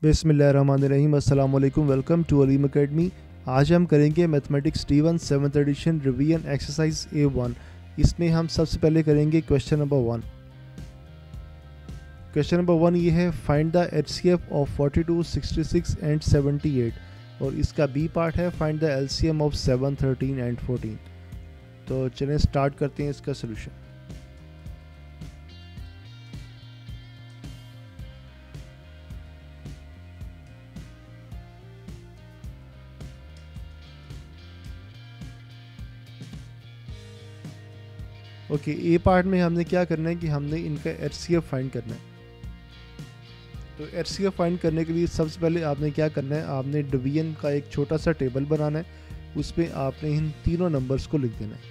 बिस्मिल्लाहिर्रहमानिर्रहीम, अस्सलाम वालेकुम। Welcome to Aleem academy. आज हम करेंगे mathematics D1 7th addition revision exercise A1। इसमें हम सबसे पहले करेंगे क्वेश्चन नंबर 1। क्वेश्चन नंबर 1 ये है, find the HCF of 42, 66 and 78। और इसका बी पार्ट है, find the LCM of 7, 13 and 14। तो चलें स्टार्ट करते हैं इसका सोल्यूशन। ओके, ए पार्ट में हमने क्या करना है कि हमने इनका HCF फाइंड करना है। तो HCF फाइंड करने के लिए सबसे पहले आपने क्या करना है, आपने डिवीजन का एक छोटा सा टेबल बनाना है। उसमें आपने इन तीनों नंबर्स को लिख देना है।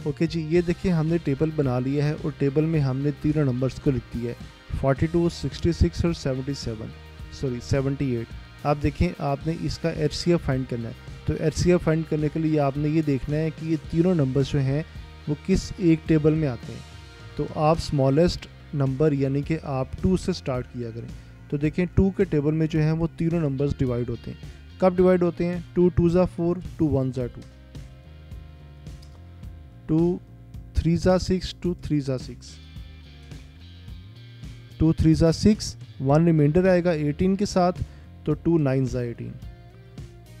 ओके जी, ये देखिए हमने टेबल बना लिया है और टेबल में हमने तीनों नंबर्स को लिख दिया है, 42, 66 और 78। आप देखें, आपने इसका HCF फाइंड करना है। तो HCF फाइंड करने के लिए आपने ये देखना है कि ये तीनों नंबर्स जो हैं वो किस एक टेबल में आते हैं। तो आप स्मॉलेस्ट नंबर यानी कि आप 2 से स्टार्ट किया करें। तो देखें 2 के टेबल में जो है वो तीनों नंबर्स डिवाइड होते हैं। कब डिवाइड होते हैं? 2 2 4, 2 1 2, 2 3 6, 2 3 6, 2 3 6, 1 रिमाइंडर आएगा 18 के साथ, तो 2 9 18।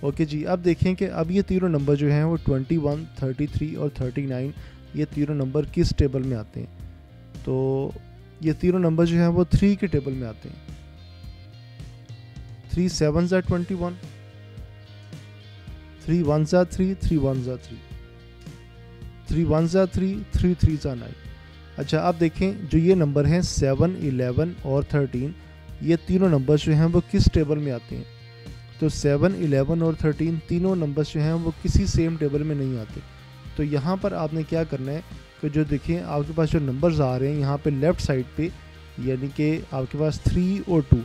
ओके जी, अब देखें कि अब ये तीनों नंबर जो हैं वो 21, 33 और 39, ये तीनों नंबर किस टेबल में आते हैं। तो ये तीनों नंबर जो हैं वो 3 के टेबल में आते हैं। 3 7 21, 3 1 3, 3 1 3, 3 1 3, 3 3 9। अच्छा, अब देखें जो ये नंबर हैं 7, 11 और 13, ये तीनों नंबर जो हैं वो किस टेबल में आते हैं। तो 7, 11 और 13 तीनों नंबर्स जो हैं वो किसी सेम टेबल में नहीं आते। तो यहाँ पर आपने क्या करना है कि जो देखिए आपके पास जो नंबर्स आ रहे हैं यहाँ पे लेफ़्ट साइड पे, यानी कि आपके पास 3 और 2,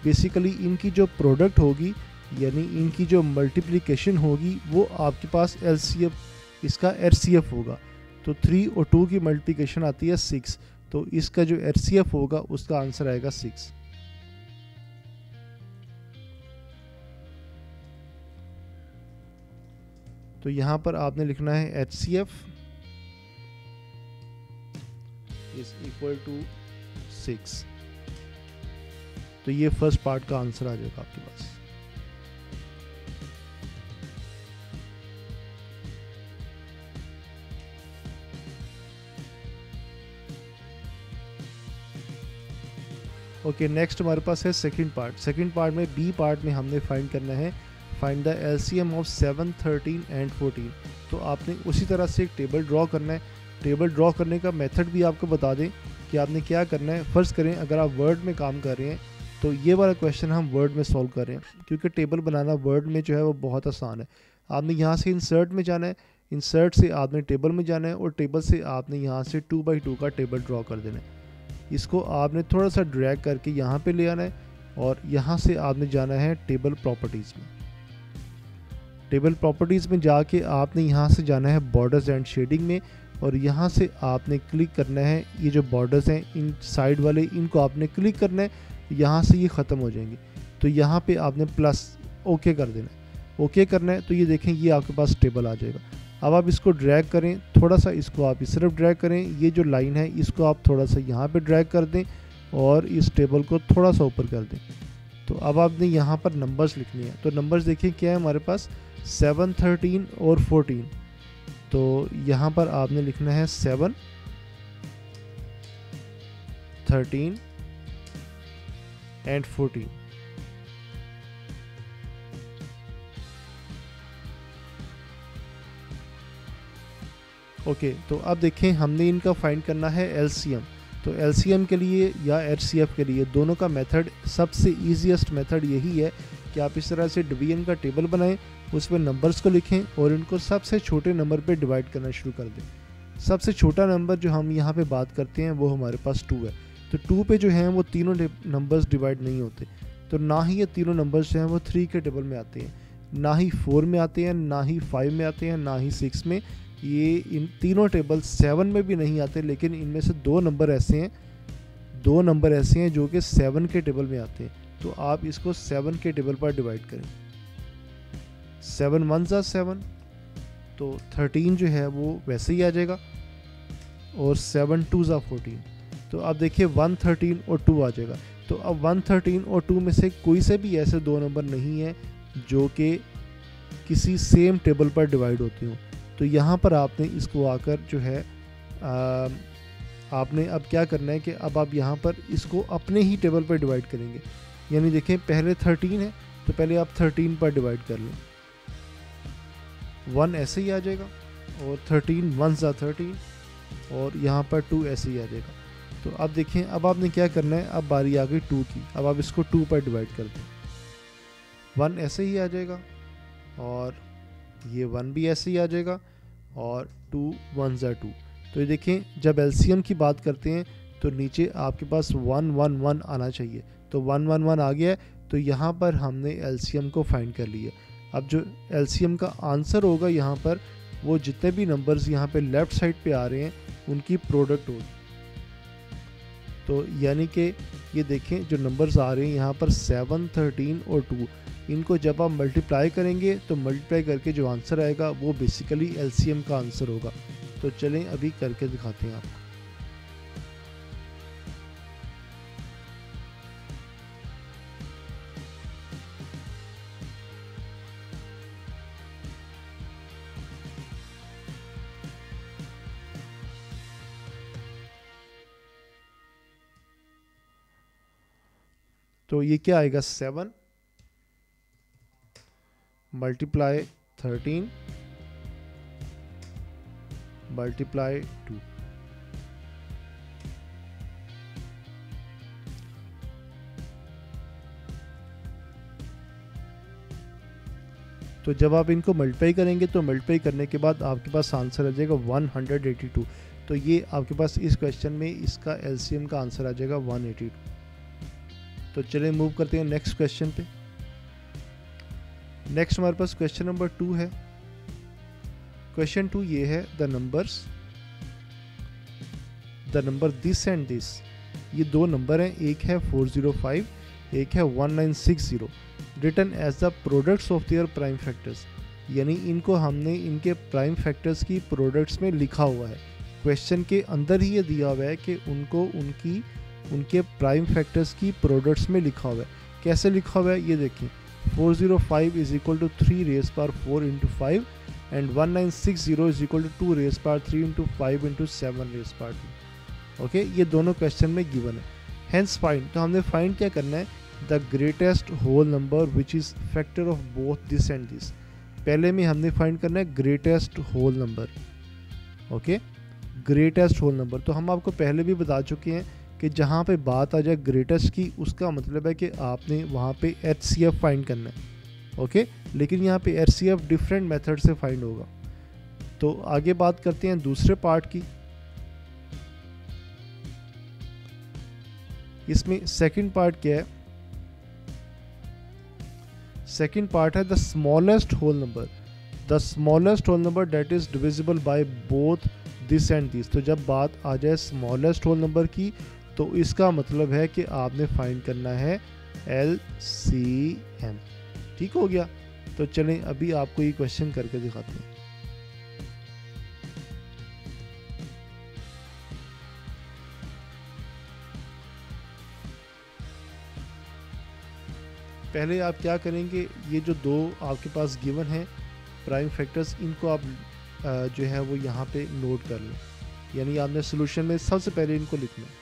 बेसिकली इनकी जो प्रोडक्ट होगी यानी इनकी जो मल्टीप्लिकेशन होगी वो आपके पास LCF, इसका HCF होगा। तो 3 और 2 की मल्टीप्लिकेशन आती है 6, तो इसका जो HCF होगा उसका आंसर आएगा 6। तो यहाँ पर आपने लिखना है HCF इज इक्वल टू 6। तो ये फर्स्ट पार्ट का आंसर आ जाएगा आपके पास। ओके, नेक्स्ट हमारे पास है सेकंड पार्ट। सेकंड पार्ट में बी पार्ट में हमने फाइंड करना है, find the LCM of 7, 13 and 14। तो आपने उसी तरह से एक टेबल ड्रॉ करना है। टेबल ड्रॉ करने का मेथड भी आपको बता दें कि आपने क्या करना है। फ़र्ज़ करें अगर आप वर्ड में काम कर रहे हैं तो ये वाला क्वेश्चन हम वर्ड में सॉल्व कर रहे हैं, क्योंकि टेबल बनाना वर्ड में जो है वो बहुत आसान है। आपने यहाँ से इंसर्ट में जाना है, इंसर्ट से आपने टेबल में जाना है और टेबल से आपने यहाँ से 2 by 2 का टेबल ड्रॉ कर देना है। इसको आपने थोड़ा सा ड्रैग करके यहाँ पे ले आना है और यहाँ से आपने जाना है टेबल प्रॉपर्टीज़ में। टेबल प्रॉपर्टीज़ में जाके आपने यहाँ से जाना है बॉर्डर्स एंड शेडिंग में, और यहाँ से आपने क्लिक करना है, ये जो बॉर्डर्स हैं इन साइड वाले इनको आपने क्लिक करना है, यहाँ से ये ख़त्म हो जाएंगे। तो यहाँ पे आपने प्लस ओके कर देना है। ओके करना है तो ये देखें ये आपके पास टेबल आ जाएगा। अब आप इसको ड्रैग करें, थोड़ा सा इसको आप इस तरफ ड्रैग करें, ये जो लाइन है इसको आप थोड़ा सा यहाँ पे ड्रैग कर दें और इस टेबल को थोड़ा सा ऊपर कर दें। तो अब आपने यहाँ पर नंबर्स लिखने हैं। तो नंबर्स देखिए क्या है हमारे पास, 7, 13 और 14। तो यहाँ पर आपने लिखना है 7, 13 एंड 14। ओके, तो अब देखें हमने इनका फाइंड करना है LCM। तो LCM के लिए या HCF के लिए दोनों का मेथड, सबसे ईजीएस्ट मेथड यही है कि आप इस तरह से डिवीजन का टेबल बनाएं, उसमें नंबर्स को लिखें और इनको सबसे छोटे नंबर पे डिवाइड करना शुरू कर दें। सबसे छोटा नंबर जो हम यहाँ पे बात करते हैं वो हमारे पास 2 है। तो 2 पे जो हैं वो तीनों नंबर्स डिवाइड नहीं होते। तो ना ही ये तीनों नंबर्स जो हैं वो 3 के टेबल में आते हैं, ना ही 4 में आते हैं, ना ही 5 में आते हैं, ना ही 6 में। ये इन तीनों टेबल 7 में भी नहीं आते, लेकिन इनमें से 2 नंबर ऐसे हैं दो नंबर ऐसे हैं जो कि 7 के टेबल में आते हैं, तो आप इसको 7 के टेबल पर डिवाइड करें। 7 1 ज़ा 7, तो 13 जो है वो वैसे ही आ जाएगा, और 7 2 ज़ा 14, तो आप देखिए 1 13 और 2 आ जाएगा। तो अब 1 13 और 2 में से कोई से भी ऐसे दो नंबर नहीं है जो कि किसी सेम टेबल पर डिवाइड होते हो। तो यहाँ पर आपने इसको आकर जो है आपने अब क्या करना है कि अब आप यहाँ पर इसको अपने ही टेबल पर डिवाइड करेंगे। यानी देखें पहले 13 है, तो पहले आप 13 पर डिवाइड कर लें, 1 ऐसे ही आ जाएगा, और 13 1 ज़ा 13, और यहाँ पर 2 ऐसे ही आ जाएगा। तो अब देखें अब आपने क्या करना है, अब बारी आ गई 2 की, अब आप इसको 2 पर डिवाइड कर दें, 1 ऐसे ही आ जाएगा, और ये 1 भी ऐसे ही आ जाएगा, और 2 1 ज़ा 2। तो ये देखें जब एलसीएम की बात करते हैं तो नीचे आपके पास 1 1 1 आना चाहिए, तो 1 1 1 आ गया है, तो यहाँ पर हमने एलसीएम को फाइंड कर लिया। अब जो एलसीएम का आंसर होगा यहाँ पर, वो जितने भी नंबर्स यहाँ पे लेफ़्ट साइड पे आ रहे हैं उनकी प्रोडक्ट होगी। तो यानी कि ये देखें जो नंबर्स आ रहे हैं यहाँ पर 7 13 और 2, इनको जब आप मल्टीप्लाई करेंगे तो मल्टीप्लाई करके जो आंसर आएगा वो बेसिकली एलसीएम का आंसर होगा। तो चलें अभी करके दिखाते हैं आपको। तो ये क्या आएगा, 7 मल्टीप्लाई 13 मल्टीप्लाई 2। तो जब आप इनको मल्टीप्लाई करेंगे तो मल्टीप्लाई करने के बाद आपके पास आंसर आ जाएगा 182। तो ये आपके पास इस क्वेश्चन में इसका एलसीएम का आंसर आ जाएगा 182। तो चलिए मूव करते हैं नेक्स्ट क्वेश्चन पे। नेक्स्ट हमारे पास क्वेश्चन नंबर 2 है। क्वेश्चन 2 ये है, the number this and this, ये दो नंबर हैं, एक है 405, एक है 1960, written as the products of their prime factors. यानी इनको हमने इनके प्राइम फैक्टर्स की प्रोडक्ट्स में लिखा हुआ है। क्वेश्चन के अंदर ही ये दिया हुआ है कि उनको उनके प्राइम फैक्टर्स की प्रोडक्ट्स में लिखा हुआ है। कैसे लिखा हुआ है ये देखें, 405 is equal to 3 raise power 4 into 5 and 1960 is equal to 2 raise power 3 into 5 into 7 raise power 2। Okay, ये दोनों क्वेश्चन में गिवन है। हेंस फाइंड, तो हमने फाइंड क्या करना है, the greatest whole number which is factor of both this and this. पहले में हमने फाइंड करना है greatest whole number. Okay, greatest whole number, तो हम आपको पहले भी बता चुके हैं कि जहाँ पे बात आ जाए ग्रेटेस्ट की, उसका मतलब है कि आपने वहाँ पे HCF फाइंड करना है। ओके, लेकिन यहाँ पे HCF डिफरेंट मेथड से फाइंड होगा। तो आगे बात करते हैं दूसरे पार्ट की। इसमें सेकंड पार्ट क्या है, सेकंड पार्ट है the smallest whole number, the smallest whole number that is divisible by both this and this. तो जब बात आ जाए स्मॉलेस्ट होल नंबर की, तो इसका मतलब है कि आपने फाइंड करना है LCM। ठीक हो गया। तो चलें अभी आपको ये क्वेश्चन करके दिखाते हैं। पहले आप क्या करेंगे, ये जो दो आपके पास गिवन है प्राइम फैक्टर्स, इनको आप जो है वो यहाँ पे नोट कर लें। यानी आपने सोल्यूशन में सबसे पहले इनको लिखना है।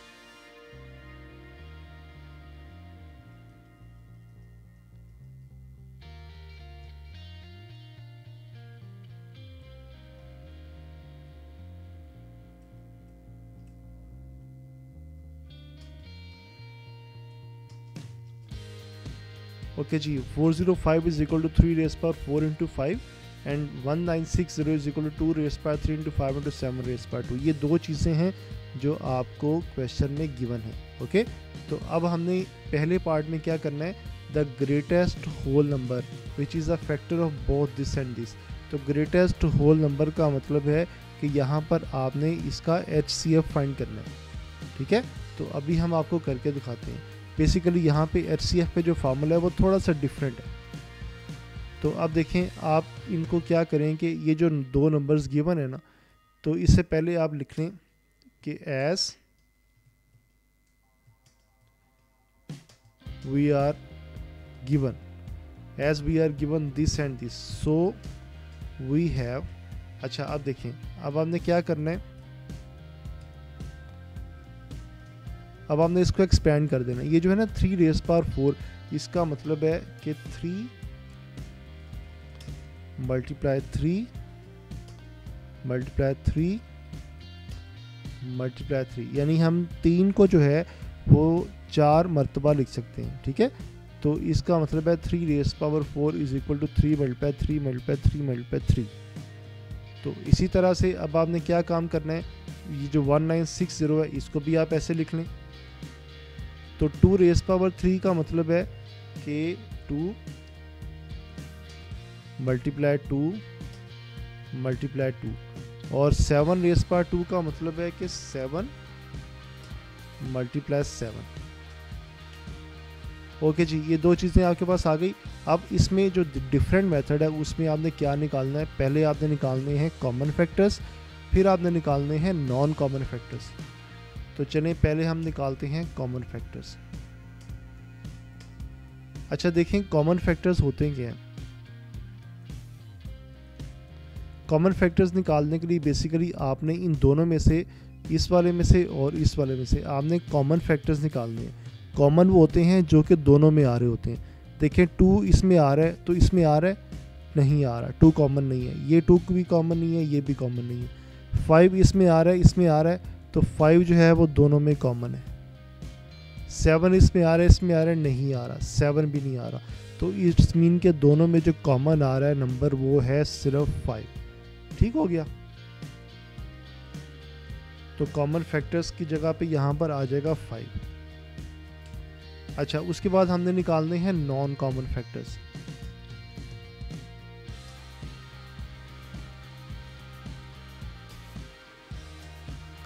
ओके जी, 405 is equal to 3 raise power 4 into 5 and 1960 is equal to 2 raise power 3 into 5 into 7 raise power 2। ये दो चीज़ें हैं जो आपको क्वेश्चन में गिवन है। ओके, तो अब हमने पहले पार्ट में क्या करना है, the greatest whole number which is a factor of both this and this. तो ग्रेटेस्ट होल नंबर का मतलब है कि यहाँ पर आपने इसका HCF फाइंड करना है। ठीक है, तो अभी हम आपको करके दिखाते हैं। बेसिकली यहाँ पे HCF पे जो फार्मूला है वो थोड़ा सा डिफरेंट है। तो अब देखें आप इनको क्या करें कि ये जो दो नंबर्स गिवन है ना, तो इससे पहले आप लिख लें कि as we are given this and this, so we have. अच्छा अब देखें, अब आपने क्या करना है, अब आपने इसको एक्सपेंड कर देना। ये जो है ना 3 रेज़ पावर 4, इसका मतलब है कि 3 मल्टीप्लाई 3 मल्टीप्लाई 3 मल्टीप्लाई 3, यानी हम 3 को जो है वो 4 मरतबा लिख सकते हैं। ठीक है, तो इसका मतलब है 3 raise power 4 is equal to 3 multiply 3 multiply 3 multiply 3। तो इसी तरह से अब आपने क्या काम करना है, ये जो 1960 है इसको भी आप ऐसे लिख लें। तो 2 रेज़ पावर 3 का मतलब है कि 2 मल्टीप्लाई 2 मल्टीप्लाई 2, और 7 रेज़ पावर 2 का मतलब है कि 7 मल्टीप्लाई 7। ओके जी, ये दो चीज़ें आपके पास आ गई। अब इसमें जो डिफरेंट मेथड है उसमें आपने क्या निकालना है, पहले आपने निकालने हैं कॉमन फैक्टर्स, फिर आपने निकालने हैं नॉन कॉमन फैक्टर्स। तो चलें पहले हम निकालते हैं कॉमन फैक्टर्स। अच्छा देखें कॉमन फैक्टर्स होते क्या हैं। कॉमन फैक्टर्स निकालने के लिए बेसिकली आपने इन दोनों में से, इस वाले में से और इस वाले में से आपने कॉमन फैक्टर्स निकालने हैं। कॉमन वो होते हैं जो कि दोनों में आ रहे होते हैं। देखें 2 इसमें आ रहा है तो इसमें आ रहा है, नहीं आ रहा, 2 कॉमन नहीं है, ये 2 भी कॉमन नहीं है, ये भी कॉमन नहीं है। 5 इसमें आ रहा है, इसमें आ रहा है, तो 5 जो है वो दोनों में कॉमन है। 7 इसमें आ रहा है, इसमें आ रहा है, नहीं आ रहा, 7 भी नहीं आ रहा। तो इट्स मीन के दोनों में जो कॉमन आ रहा है नंबर वो है सिर्फ 5। ठीक हो गया। तो कॉमन फैक्टर्स की जगह पे यहाँ पर आ जाएगा 5। अच्छा उसके बाद हमने निकालने हैं नॉन कॉमन फैक्टर्स।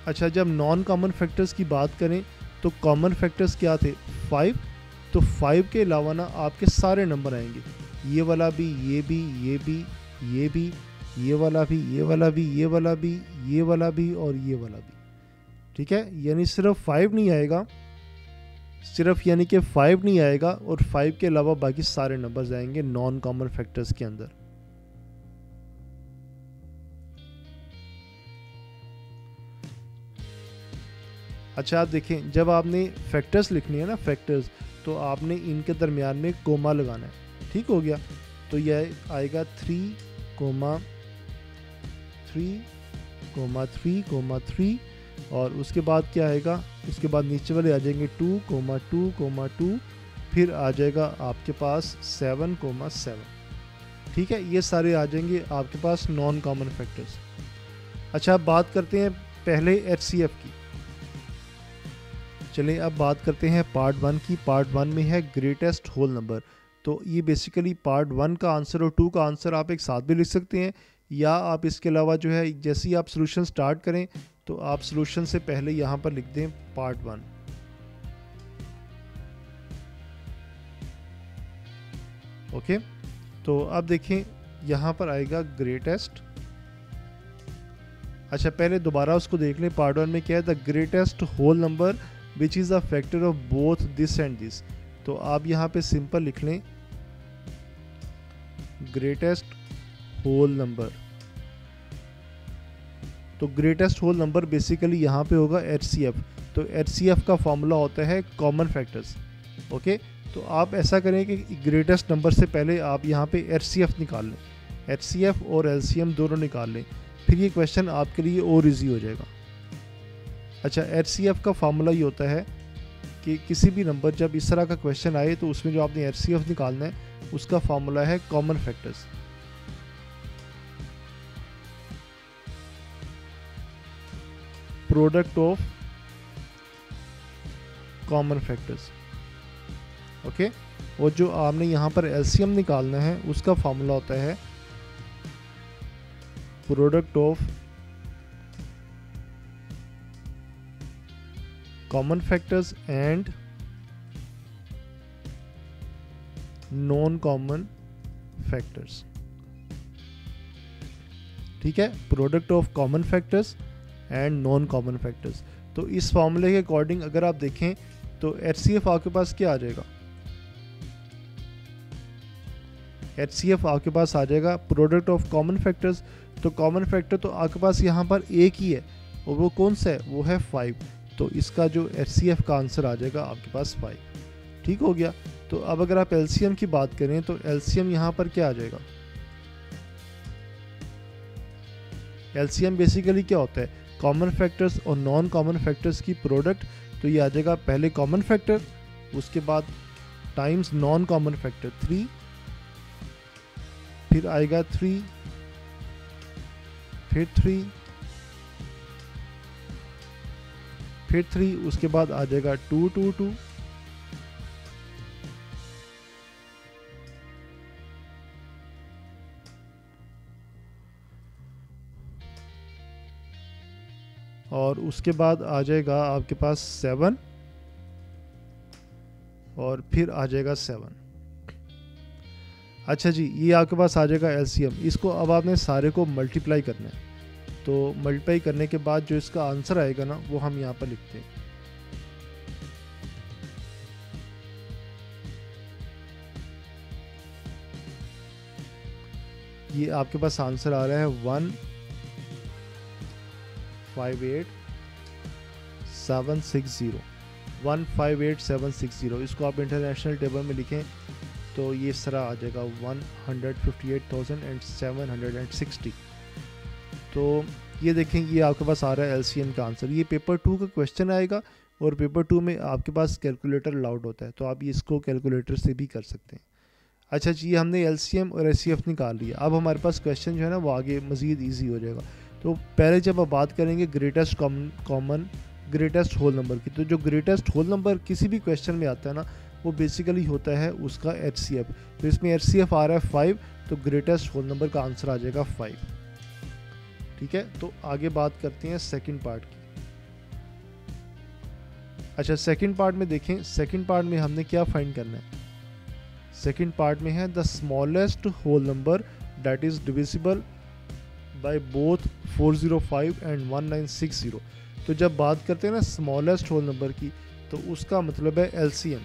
अच्छा जब नॉन कॉमन फैक्टर्स की बात करें तो कॉमन फैक्टर्स क्या थे, 5। तो 5 के अलावा ना आपके सारे नंबर आएंगे, ये वाला भी, ये भी, ये भी, ये भी, ये वाला भी, ये वाला भी, ये वाला भी, ये वाला भी और ये वाला भी। ठीक है, यानी सिर्फ 5 नहीं आएगा, सिर्फ यानी कि 5 नहीं आएगा, और 5 के अलावा बाकी सारे नंबर्स आएंगे नॉन कॉमन फैक्टर्स के अंदर। अच्छा आप देखें जब आपने फैक्टर्स लिखनी है ना, फैक्टर्स, तो आपने इनके दरमियान में कोमा लगाना है। ठीक हो गया, तो यह आएगा 3, 3, 3, और उसके बाद क्या आएगा, उसके बाद नीचे वाले आ जाएंगे 2, 2, 2, फिर आ जाएगा आपके पास 7, 7। ठीक है, ये सारे आ जाएंगे आपके पास नॉन कॉमन फैक्टर्स। अच्छा अब बात करते हैं पहले HCF की। चलिए अब बात करते हैं पार्ट 1 की। पार्ट 1 में है ग्रेटेस्ट होल नंबर। तो ये बेसिकली पार्ट 1 का आंसर और 2 का आंसर आप एक साथ भी लिख सकते हैं, या आप इसके अलावा जो है जैसे ही आप सोल्यूशन स्टार्ट करें तो आप सोल्यूशन से पहले यहाँ पर लिख दें पार्ट 1। ओके, तो अब देखें यहाँ पर आएगा ग्रेटेस्ट। अच्छा पहले दोबारा उसको देख लें, पार्ट 1 में क्या है, the greatest whole number which is a factor of both this and this. तो आप यहाँ पे सिंपल लिख लें ग्रेटेस्ट होल नंबर। तो ग्रेटेस्ट होल नंबर बेसिकली यहाँ पे होगा HCF। तो HCF का फॉर्मूला होता है कॉमन फैक्टर्स। ओके, तो आप ऐसा करें कि ग्रेटेस्ट नंबर से पहले आप यहाँ पे HCF निकाल लें, HCF और LCM दोनों निकाल लें, फिर ये क्वेश्चन आपके लिए और इजी हो जाएगा। अच्छा HCF का फार्मूला ये होता है कि किसी भी नंबर जब इस तरह का क्वेश्चन आए तो उसमें जो आपने HCF निकालना है उसका फार्मूला है common factors. Product of common factors. Okay, और जो आपने यहाँ पर LCM निकालना है उसका फार्मूला होता है product of common factors and non common factors. ठीक है, product of common factors and non common factors. तो इस फॉर्मूले के अकॉर्डिंग अगर आप देखें तो HCF आपके पास क्या आ जाएगा, HCF आपके पास आ जाएगा प्रोडक्ट ऑफ कॉमन फैक्टर्स। तो कॉमन फैक्टर तो आपके पास यहाँ पर एक ही है और वो कौन सा है, वो है 5। तो इसका जो HCF का आंसर आ जाएगा आपके पास 5। ठीक हो गया। तो अब अगर आप LCM की बात करें तो LCM यहाँ पर क्या आ जाएगा, LCM बेसिकली क्या होता है, कॉमन फैक्टर्स और नॉन कॉमन फैक्टर्स की प्रोडक्ट। तो ये आ जाएगा पहले कॉमन फैक्टर, उसके बाद टाइम्स नॉन कॉमन फैक्टर 3, फिर आएगा 3, फिर 3, फिर 3, उसके बाद आ जाएगा 2 2 2, और उसके बाद आ जाएगा आपके पास 7 और फिर आ जाएगा 7। अच्छा जी, ये आपके पास आ जाएगा LCM। इसको अब आपने सारे को मल्टीप्लाई करना है। तो मल्टीप्लाई करने के बाद जो इसका आंसर आएगा ना, वो हम यहाँ पर लिखते हैं। ये आपके पास आंसर आ रहा है 158,760, 158,760। इसको आप इंटरनेशनल टेबल में लिखें तो ये इस तरह आ जाएगा 158,760। तो ये देखें, ये आपके पास आ रहा है LCM का आंसर। ये पेपर 2 का क्वेश्चन आएगा और पेपर 2 में आपके पास कैलकुलेटर अलाउड होता है, तो आप इसको कैलकुलेटर से भी कर सकते हैं। अच्छा जी, ये हमने LCM और HCF निकाल लिया। अब हमारे पास क्वेश्चन जो है ना वो आगे मज़ीद ईजी हो जाएगा। तो पहले जब आप बात करेंगे greatest common greatest whole number की, तो जो ग्रेटेस्ट होल नंबर किसी भी क्वेश्चन में आता है ना, वो बेसिकली होता है उसका HCF। तो इसमें HCF आ रहा है 5, तो ग्रेटेस्ट होल नंबर का आंसर आ जाएगा 5। ठीक है, तो आगे बात करते हैं सेकंड पार्ट की। अच्छा, सेकंड पार्ट में देखें, सेकंड पार्ट में हमने क्या फाइंड करना है। सेकंड पार्ट में है the smallest whole number that is divisible by both 405 and 1960। तो जब बात करते हैं ना स्मॉलेस्ट होल नंबर की, तो उसका मतलब है LCM।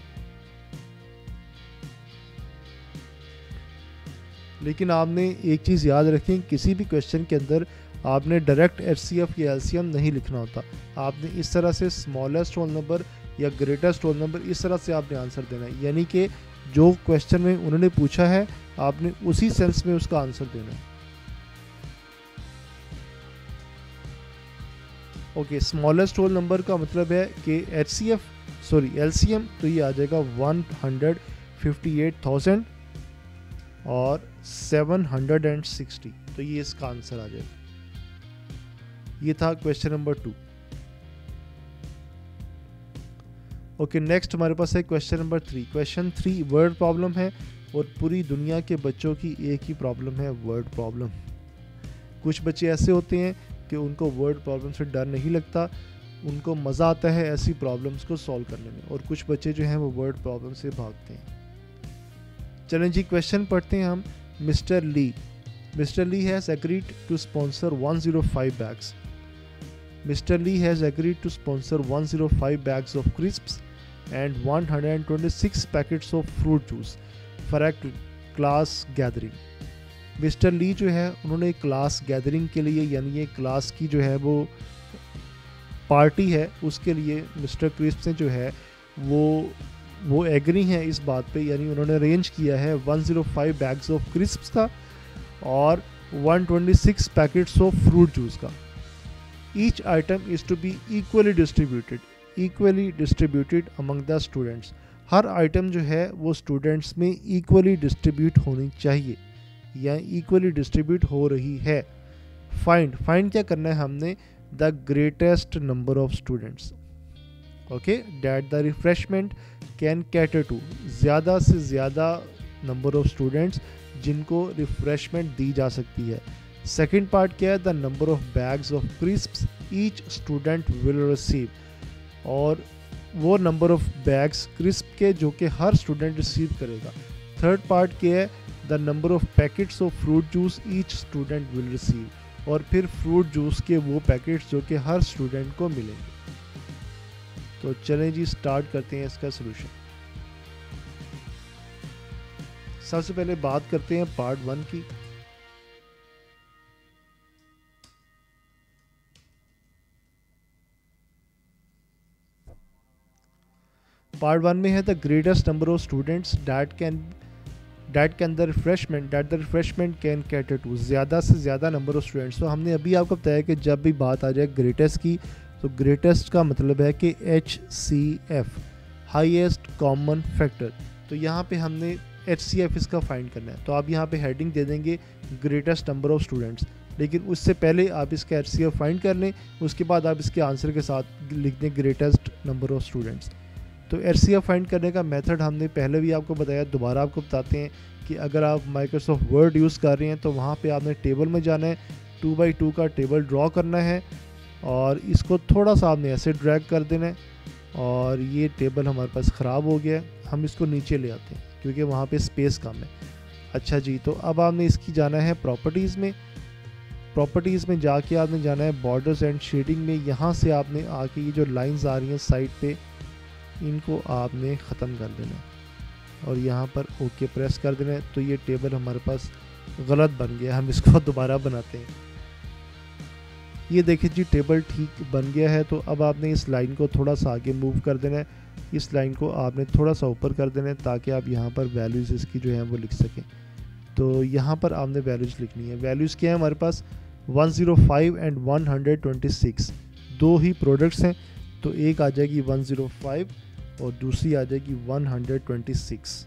लेकिन आपने एक चीज़ याद रखें, किसी भी क्वेश्चन के अंदर आपने डायरेक्ट HCF या LCM नहीं लिखना होता। आपने इस तरह से स्मॉलेस्ट होल नंबर या ग्रेटेस्ट होल नंबर, इस तरह से आपने आंसर देना है। यानी कि जो क्वेश्चन में उन्होंने पूछा है, आपने उसी सेंस में उसका आंसर देना है। ओके, स्मॉलेस्ट होल नंबर का मतलब है कि LCM, तो ये आ जाएगा 158,000 और 760। तो ये इसका आंसर आ जाएगा। ये था क्वेश्चन नंबर 2। ओके, नेक्स्ट हमारे पास है question number 3। Question 3 word problem है और पूरी दुनिया के बच्चों की एक ही प्रॉब्लम है, वर्ड प्रॉब्लम। कुछ बच्चे ऐसे होते हैं कि उनको वर्ड प्रॉब्लम से डर नहीं लगता, उनको मज़ा आता है ऐसी प्रॉब्लम्स को सॉल्व करने में, और कुछ बच्चे जो हैं वो वर्ड प्रॉब्लम से भागते हैं। चलें जी, क्वेश्चन पढ़ते हैं हम। Mister Lee has agreed to sponsor 105 bags. Mr. Lee has agreed to sponsor 105 bags of crisps and 126 packets of fruit juice for a class gathering. Mr. Lee जो है उन्होंने क्लास गैदरिंग के लिए, यानी ये क्लास की जो है वो पार्टी है, उसके लिए मिस्टर क्रिस्प ने जो है वो एग्री हैं इस बात पे, यानी उन्होंने अरेंज किया है 105 बैग्स ऑफ क्रिस्प्स का और 126 पैकेट्स ऑफ फ्रूट जूस का। Each item is to be equally distributed among the students. Her item जो है वो स्टूडेंट्स में इक्वली डिस्ट्रीब्यूट होनी चाहिए या इक्वली डिस्ट्रीब्यूट हो रही है। फाइंड क्या करना है हमने, the greatest number of students, okay, that the refreshment can cater to, ज़्यादा से ज़्यादा नंबर ऑफ स्टूडेंट्स जिनको रिफ्रेशमेंट दी जा सकती है। सेकेंड पार्ट क्या है, the number of bags of crisps each student will receive, और वो नंबर ऑफ बैग्स क्रिस्प के जो कि हर स्टूडेंट रिसीव करेगा। थर्ड पार्ट क्या है, the number of packets of fruit juice each student will receive, और फिर फ्रूट जूस के वो पैकेट्स जो कि हर स्टूडेंट को मिलेंगे। तो चलें जी स्टार्ट करते हैं इसका सोल्यूशन। सबसे पहले बात करते हैं पार्ट 1 की। पार्ट 1 में है the greatest number of students that can the refreshment can cater to, ज़्यादा से ज़्यादा नंबर ऑफ स्टूडेंट्स। तो हमने अभी आपको बताया कि जब भी बात आ जाए ग्रेटेस्ट की, तो ग्रेटेस्ट का मतलब है कि HCF, हाईएस्ट कॉमन फैक्टर। तो यहाँ पे हमने HCF इसका फाइंड करना है। तो आप यहाँ पे हेडिंग दे देंगे ग्रेटेस्ट नंबर ऑफ स्टूडेंट्स, लेकिन उससे पहले आप इसका HCF फाइंड कर लें, उसके बाद आप इसके आंसर के साथ लिख दें ग्रेटेस्ट नंबर ऑफ स्टूडेंट्स। तो HCF फाइंड करने का मेथड हमने पहले भी आपको बताया, दोबारा आपको बताते हैं कि अगर आप माइक्रोसॉफ्ट वर्ड यूज़ कर रहे हैं तो वहाँ पे आपने टेबल में जाना है, 2x2 का टेबल ड्रॉ करना है और इसको थोड़ा सा आपने ऐसे ड्रैग कर देना है। और ये टेबल हमारे पास ख़राब हो गया है, हम इसको नीचे ले आते हैं क्योंकि वहाँ पे स्पेस कम है। अच्छा जी, तो अब आपने इसकी जाना है प्रॉपर्टीज़ में। प्रॉपर्टीज़ में जाके आपने जाना है बॉर्डर्स एंड शेडिंग में। यहाँ से आपने आके ये जो लाइंस आ रही हैं साइड पे, इनको आपने ख़त्म कर देना है और यहाँ पर ओके प्रेस कर देना है। तो ये टेबल हमारे पास गलत बन गया, हम इसको दोबारा बनाते हैं। ये देखिए जी टेबल ठीक बन गया है। तो अब आपने इस लाइन को थोड़ा सा आगे मूव कर देना है, इस लाइन को आपने थोड़ा सा ऊपर कर देना है ताकि आप यहाँ पर वैल्यूज़ इसकी जो है वो लिख सकें। तो यहाँ पर आपने वैल्यूज़ लिखनी है। वैल्यूज़ क्या है हमारे पास, 105 एंड 126 दो ही प्रोडक्ट्स हैं। तो एक आ जाएगी 105 और दूसरी आ जाएगी 126।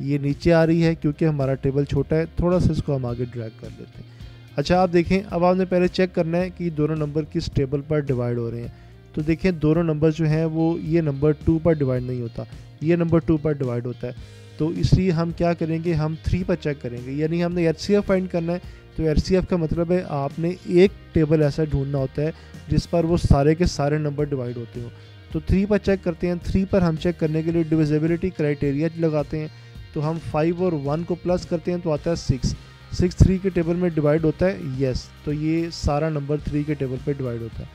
ये नीचे आ रही है क्योंकि हमारा टेबल छोटा है, थोड़ा सा इसको हम आगे ड्रैग कर लेते हैं। अच्छा आप देखें, अब आपने पहले चेक करना है कि दोनों नंबर किस टेबल पर डिवाइड हो रहे हैं। तो देखें दोनों नंबर जो हैं वो, ये नंबर 2 पर डिवाइड नहीं होता, ये नंबर 2 पर डिवाइड होता है। तो इसलिए हम क्या करेंगे, हम 3 पर चेक करेंगे, यानी हमने HCF फाइंड करना है। तो HCF का मतलब है आपने एक टेबल ऐसा ढूंढना होता है जिस पर वो सारे के सारे नंबर डिवाइड होते हो। तो 3 पर चेक करते हैं। 3 पर हम चेक करने के लिए डिविजिबिलिटी क्राइटेरिया लगाते हैं। तो हम 5 और 1 को प्लस करते हैं तो आता है 6। 6 3 के टेबल में डिवाइड होता है, यस। तो ये सारा नंबर 3 के टेबल पे डिवाइड होता है।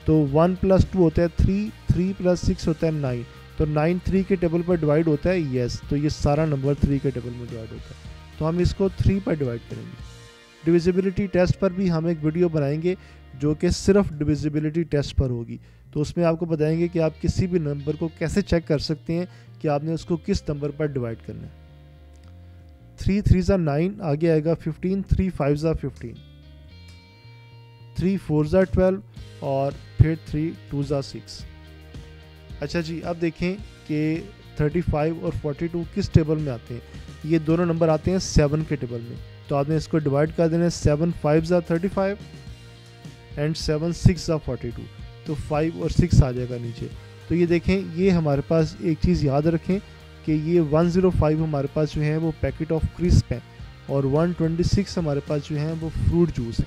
तो 1 + 2 होता है 3, 3 + 6 होता है 9। तो 9 3 के टेबल पर डिवाइड होता है, यस। तो ये सारा नंबर 3 के टेबल में डिवाइड होता है। तो हम इसको 3 पर डिवाइड करेंगे। डिविजिबिलिटी टेस्ट पर भी हम एक वीडियो बनाएंगे जो कि सिर्फ डिविजिबिलिटी टेस्ट पर होगी। तो उसमें आपको बताएंगे कि आप किसी भी नंबर को कैसे चेक कर सकते हैं कि आपने उसको किस नंबर पर डिवाइड करना है। 3 3 = 9, आगे आएगा 15, 3 5 = 15, 3 4 = 12 और फिर 3 2 = 6। अच्छा जी, अब देखें कि 35 और 42 किस टेबल में आते हैं। ये दोनों नंबर आते हैं 7 के टेबल में। तो आपने इसको डिवाइड कर देना है, 7 5 = 35 एंड 7 6 = 42। तो 5 और 6 आ जाएगा नीचे। तो ये देखें, ये हमारे पास एक चीज़ याद रखें कि ये 105 हमारे पास जो है वो पैकेट ऑफ क्रिस्प है और 126 हमारे पास जो है वो फ्रूट जूस है।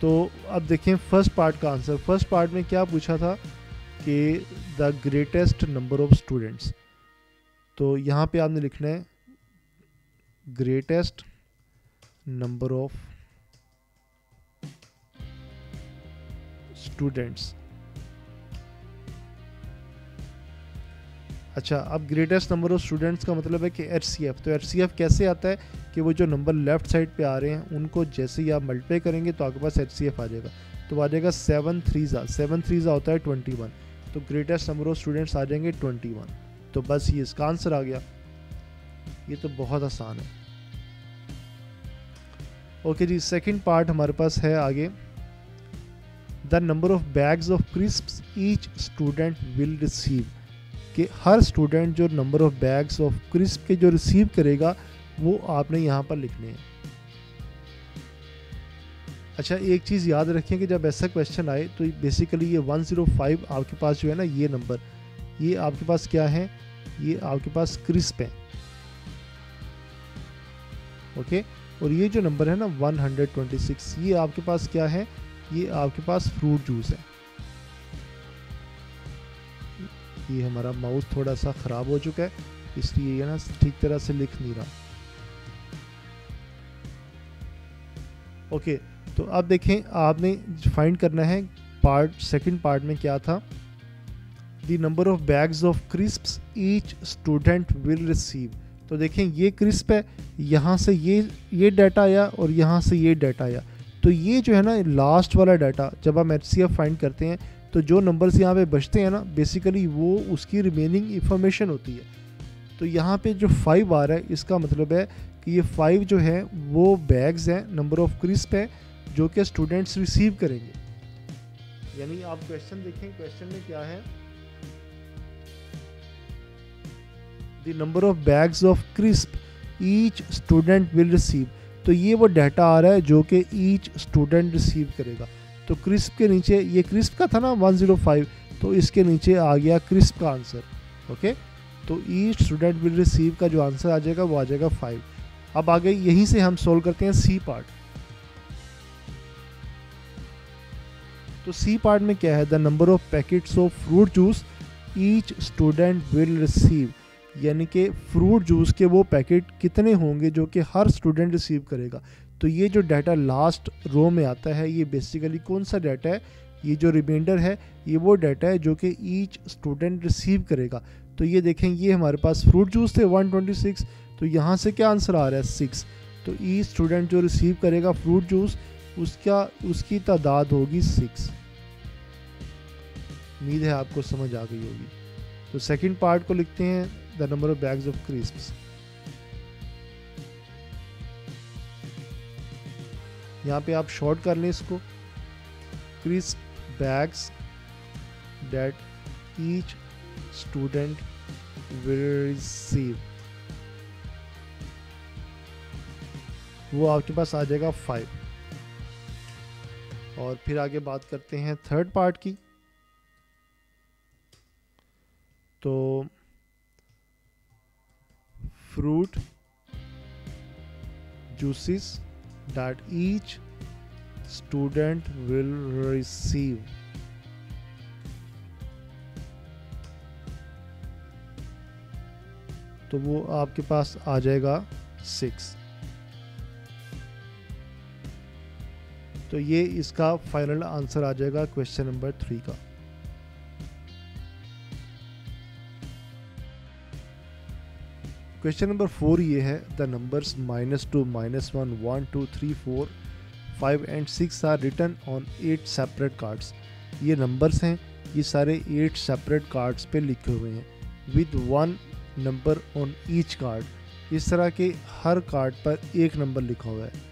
तो अब देखें फर्स्ट पार्ट का आंसर। फर्स्ट पार्ट में क्या पूछा था कि the greatest number of students. तो यहाँ पे आपने लिखना है ग्रेटेस्ट नंबर ऑफ स्टूडेंट्स। अच्छा, अब ग्रेटेस्ट नंबर ऑफ स्टूडेंट्स का मतलब है कि HCF। तो HCF कैसे आता है कि वो जो नंबर लेफ्ट साइड पे आ रहे हैं उनको जैसे ही आप मल्टीप्लाई करेंगे तो आपके पास HCF आ जाएगा। तो आ जाएगा 7 3 होता है 21। तो ग्रेटेस्ट नंबर ऑफ स्टूडेंट्स आ जाएंगे 21। तो बस ये इसका आंसर आ गया। ये तो बहुत आसान है। ओके जी, सेकंड पार्ट हमारे पास है आगे। The number of bags of crisps each student will receive, कि हर स्टूडेंट जो number of bags of crisp के जो रिसीव करेगा वो आपने यहाँ पर लिखने हैं। अच्छा, एक चीज़ याद रखें कि जब ऐसा क्वेश्चन आए तो बेसिकली ये 105 आपके पास जो है ना, ये नंबर, ये आपके पास क्या है, ये आपके पास क्रिस्प है। ओके, और ये जो नंबर है ना 126, ये आपके पास क्या है, ये आपके पास फ्रूट जूस है। ये हमारा माउस थोड़ा सा ख़राब हो चुका है, इसलिए ये ना ठीक तरह से लिख नहीं रहा। ओके, तो अब देखें आपने फाइंड करना है सेकंड पार्ट में क्या था, the number of bags of crisps each student will receive. तो देखें ये क्रिस्प है, यहाँ से ये डाटा आया और यहाँ से ये डाटा आया। तो ये जो है ना लास्ट वाला डाटा, जब हम HCF फाइंड करते हैं तो जो नंबर्स यहाँ पे बचते हैं ना, बेसिकली वो उसकी रिमेनिंग इंफॉर्मेशन होती है। तो यहाँ पे जो 5 आ रहा है, इसका मतलब है कि ये 5 जो है वो बैग्स हैं, नंबर ऑफ क्रिस्प है जो कि स्टूडेंट्स रिसीव करेंगे। यानी आप क्वेश्चन देखें, क्वेश्चन में क्या है, the number of bags of crisp each student will receive. तो ये वो डाटा आ रहा है जो कि ईच स्टूडेंट रिसीव करेगा। तो क्रिस्प के नीचे, ये क्रिस्प का था ना 105, तो इसके नीचे आ गया क्रिस्प का आंसर। ओके, तो ईच स्टूडेंट विल रिसीव का जो आंसर आ जाएगा वो आ जाएगा 5। अब आगे यहीं से हम सोल्व करते हैं सी पार्ट। तो सी पार्ट में क्या है, the number of packets of fruit juice each student will receive. यानी कि फ्रूट जूस के वो पैकेट कितने होंगे जो कि हर स्टूडेंट रिसीव करेगा। तो ये जो डाटा लास्ट रो में आता है, ये बेसिकली कौन सा डाटा है, ये जो रिमाइंडर है ये वो डाटा है जो कि ईच स्टूडेंट रिसीव करेगा। तो ये देखें, ये हमारे पास फ्रूट जूस थे 126, तो यहाँ से क्या आंसर आ रहा है 6। तो ईच स्टूडेंट जो रिसीव करेगा फ्रूट जूस, उसकी तादाद होगी 6। उम्मीद है आपको समझ आ गई होगी। तो सेकंड पार्ट को लिखते हैं, the number of bags of crisps. यहाँ पे आप शॉर्ट कर लें इसको, crisp bags that each student will receive, वो आपके पास आ जाएगा 5। और फिर आगे बात करते हैं थर्ड पार्ट की। तो fruit juices that each student will receive, तो वो आपके पास आ जाएगा 6। तो ये इसका फाइनल आंसर आ जाएगा क्वेश्चन नंबर 3 का। क्वेश्चन नंबर 4 ये है, the numbers -2, -1, 1, 2, 3, 4, 5 and 6 are written on 8 separate cards. ये नंबर्स हैं, ये सारे 8 सेपरेट कार्ड्स पे लिखे हुए हैं, with 1 number on each card. इस तरह के हर कार्ड पर एक नंबर लिखा हुआ है।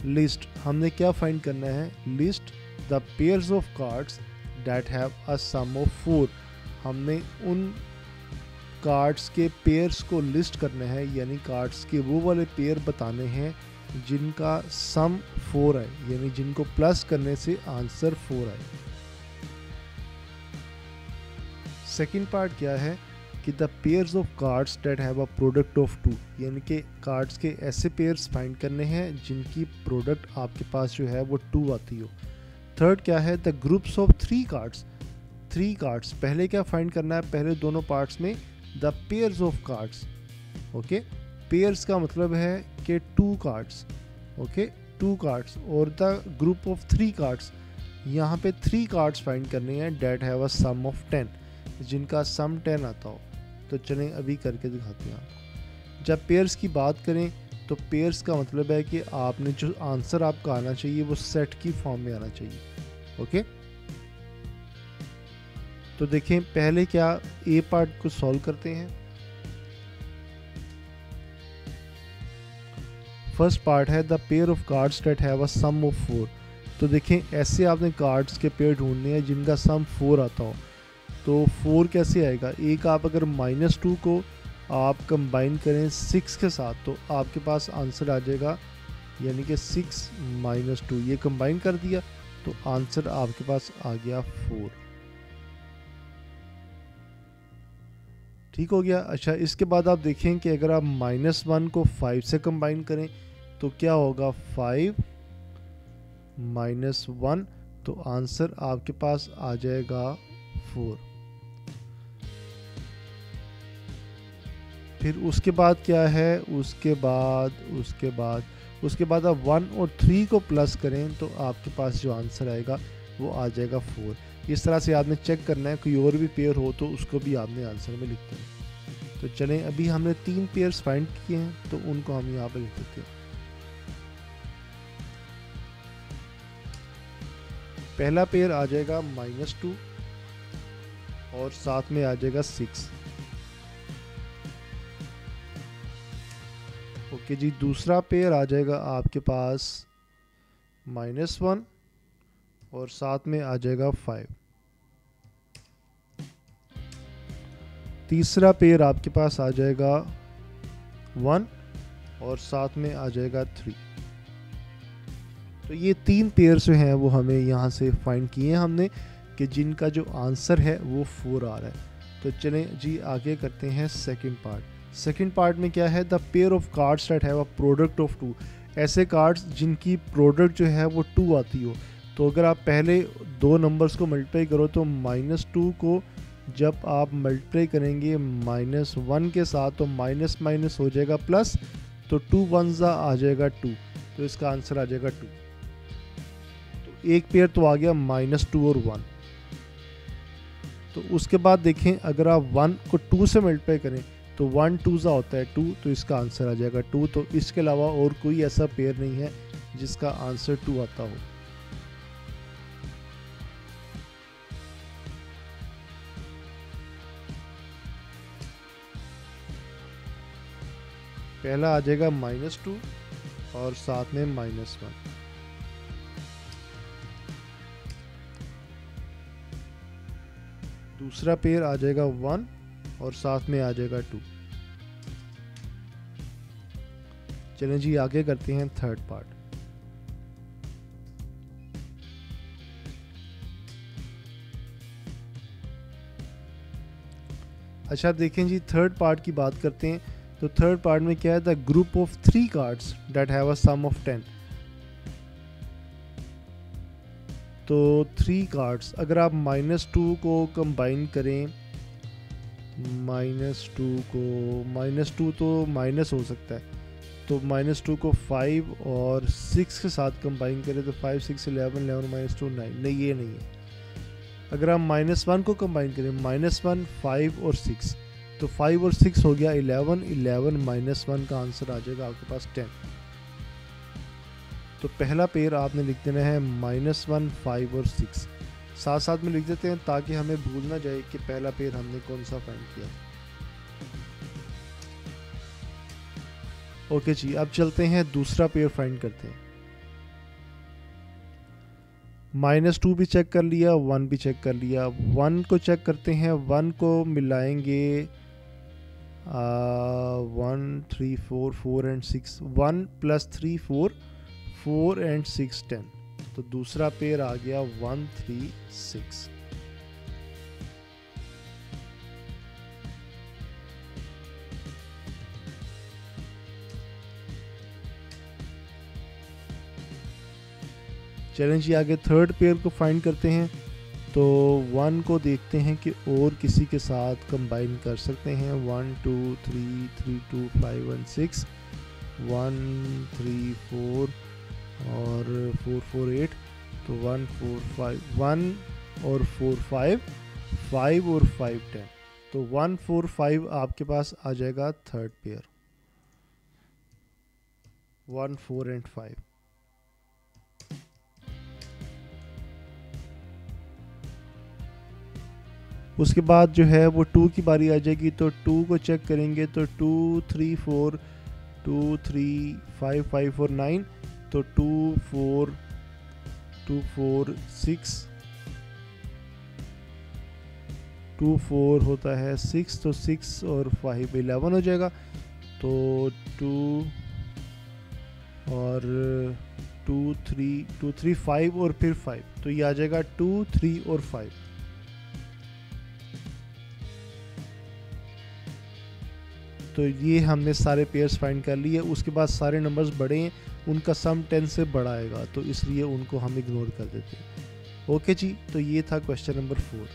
लिस्ट, हमने क्या फाइंड करना है, list the pairs of cards that have a sum of 4। हमने उन कार्ड्स के पेयर्स को लिस्ट करना है, यानी कार्ड्स के वो वाले पेयर बताने हैं जिनका सम 4 है, यानी जिनको प्लस करने से आंसर 4 है। सेकंड पार्ट क्या है कि the pairs of cards that have a product of 2, यानी कि कार्ड्स के ऐसे पेयर्स फाइंड करने हैं जिनकी प्रोडक्ट आपके पास जो है वो 2 आती हो। थर्ड क्या है, the groups of 3 cards. 3 cards, पहले क्या फाइंड करना है, पहले दोनों पार्ट्स में the pairs of cards. Okay, pairs का मतलब है कि 2 कार्ड्स। ओके, 2 कार्ड्स, और द ग्रुप ऑफ 3 कार्ड्स, यहाँ पे 3 कार्ड्स फाइंड करने हैं that have a sum of 10, जिनका सम 10 आता हो। तो चलें अभी करके दिखाते हैं आपको। जब पेयर्स की बात करें तो पेयर्स का मतलब है कि आपने जो आंसर आपका आना चाहिए वो सेट की फॉर्म में आना चाहिए। ओके, तो देखें पहले क्या ए पार्ट को सॉल्व करते हैं। फर्स्ट पार्ट है the pair of cards that have a sum of 4। तो देखें ऐसे आपने कार्ड्स के पेयर ढूंढने हैं जिनका सम 4 आता हो। तो 4 कैसे आएगा, एक आप अगर -2 को आप कंबाइन करें 6 के साथ तो आपके पास आंसर आ जाएगा, यानी कि 6 - 2, ये कंबाइन कर दिया तो आंसर आपके पास आ गया 4। ठीक हो गया। अच्छा, इसके बाद आप देखें कि अगर आप -1 को 5 से कंबाइन करें तो क्या होगा, 5 - 1, तो आंसर आपके पास आ जाएगा 4। फिर उसके बाद क्या है, उसके बाद आप 1 और 3 को प्लस करें तो आपके पास जो आंसर आएगा वो आ जाएगा 4। इस तरह से आपने चेक करना है, कोई और भी पेयर हो तो उसको भी आपने आंसर में लिख देना। तो चलें, अभी हमने 3 पेयर्स फाइंड किए हैं तो उनको हम यहाँ पर लिख देते हैं। पहला पेयर आ जाएगा -2 और साथ में आ जाएगा 6। ओके जी, दूसरा पेयर आ जाएगा आपके पास -1 और साथ में आ जाएगा 5। तीसरा पेयर आपके पास आ जाएगा 1 और साथ में आ जाएगा 3। तो ये 3 पेयर जो हैं वो हमें यहाँ से फाइंड किए हैं हमने, कि जिनका जो आंसर है वो 4 आ रहा है। तो चलें जी आगे करते हैं सेकंड पार्ट। सेकंड पार्ट में क्या है, the pair of cards that have a product of 2। ऐसे कार्ड्स जिनकी प्रोडक्ट जो है वो 2 आती हो। तो अगर आप पहले 2 नंबर्स को मल्टीप्लाई करो तो -2 को जब आप मल्टीप्लाई करेंगे -1 के साथ तो माइनस माइनस हो जाएगा प्लस, तो 2 1 आ जाएगा 2, तो इसका आंसर आ जाएगा 2। तो एक पेयर तो आ गया -2 और 1। तो उसके बाद देखें, अगर आप 1 को 2 से मल्टीप्लाई करें तो 1 2 होता है 2, तो इसका आंसर आ जाएगा 2। तो इसके अलावा और कोई ऐसा पेयर नहीं है जिसका आंसर 2 आता हो। पहला आ जाएगा -2 और साथ में -1। दूसरा पेयर आ जाएगा 1 और साथ में आ जाएगा 2। चलें जी आगे करते हैं थर्ड पार्ट। अच्छा देखें जी, थर्ड पार्ट की बात करते हैं। तो थर्ड पार्ट में क्या है, the group of 3 cards that have a sum of 10। तो 3 कार्ड्स, अगर आप -2 को कंबाइन करें, -2 तो माइनस हो सकता है, तो -2 को 5 और 6 के साथ कंबाइन करें तो 5 6 11 11 -2 9। नहीं, ये नहीं है। अगर आप -1 को कंबाइन करें, -1 5 और 6, तो 5 और 6 हो गया 11 11 -1 का आंसर आ जाएगा आपके पास 10। तो पहला पेयर आपने लिख देना है -1 5 और 6, साथ साथ में लिख देते हैं ताकि हमें भूल ना जाए कि पहला पेयर हमने कौन सा फाइंड किया। ओके जी, अब चलते हैं दूसरा पेयर फाइंड करते हैं। -2 भी चेक कर लिया, 1 भी चेक कर लिया। 1 को चेक करते हैं, 1 को मिलाएंगे 1 3 4 4 एंड 6, 1 + 3 4 4 एंड 6 10। तो दूसरा पेयर आ गया 1 3 6। चैलेंज ये आगे थर्ड पेयर को फाइंड करते हैं। तो 1 को देखते हैं कि और किसी के साथ कंबाइन कर सकते हैं। 1 2 3 3 2 5 1 6, 1 3 4 और 4 4 8, तो 1 4 5 1 और 4 5 5 और 5 10। तो 1 4 5 आपके पास आ जाएगा थर्ड पेयर, 1 4 एंड 5। उसके बाद जो है वो 2 की बारी आ जाएगी। तो 2 को चेक करेंगे तो 2 3 4 2 3 5 5 और 9, तो 2 4 6 2 4 होता है 6, तो 6 और 5 11 हो जाएगा। तो 2 और 2 3 5 और फिर 5, तो ये आ जाएगा 2 3 और 5। तो ये हमने सारे पेयर्स फाइंड कर लिए। उसके बाद सारे नंबर्स बड़े हैं, उनका सम 10 से बड़ा आएगा, तो इसलिए उनको हम इग्नोर कर देते हैं। ओके जी, तो ये था क्वेश्चन नंबर 4।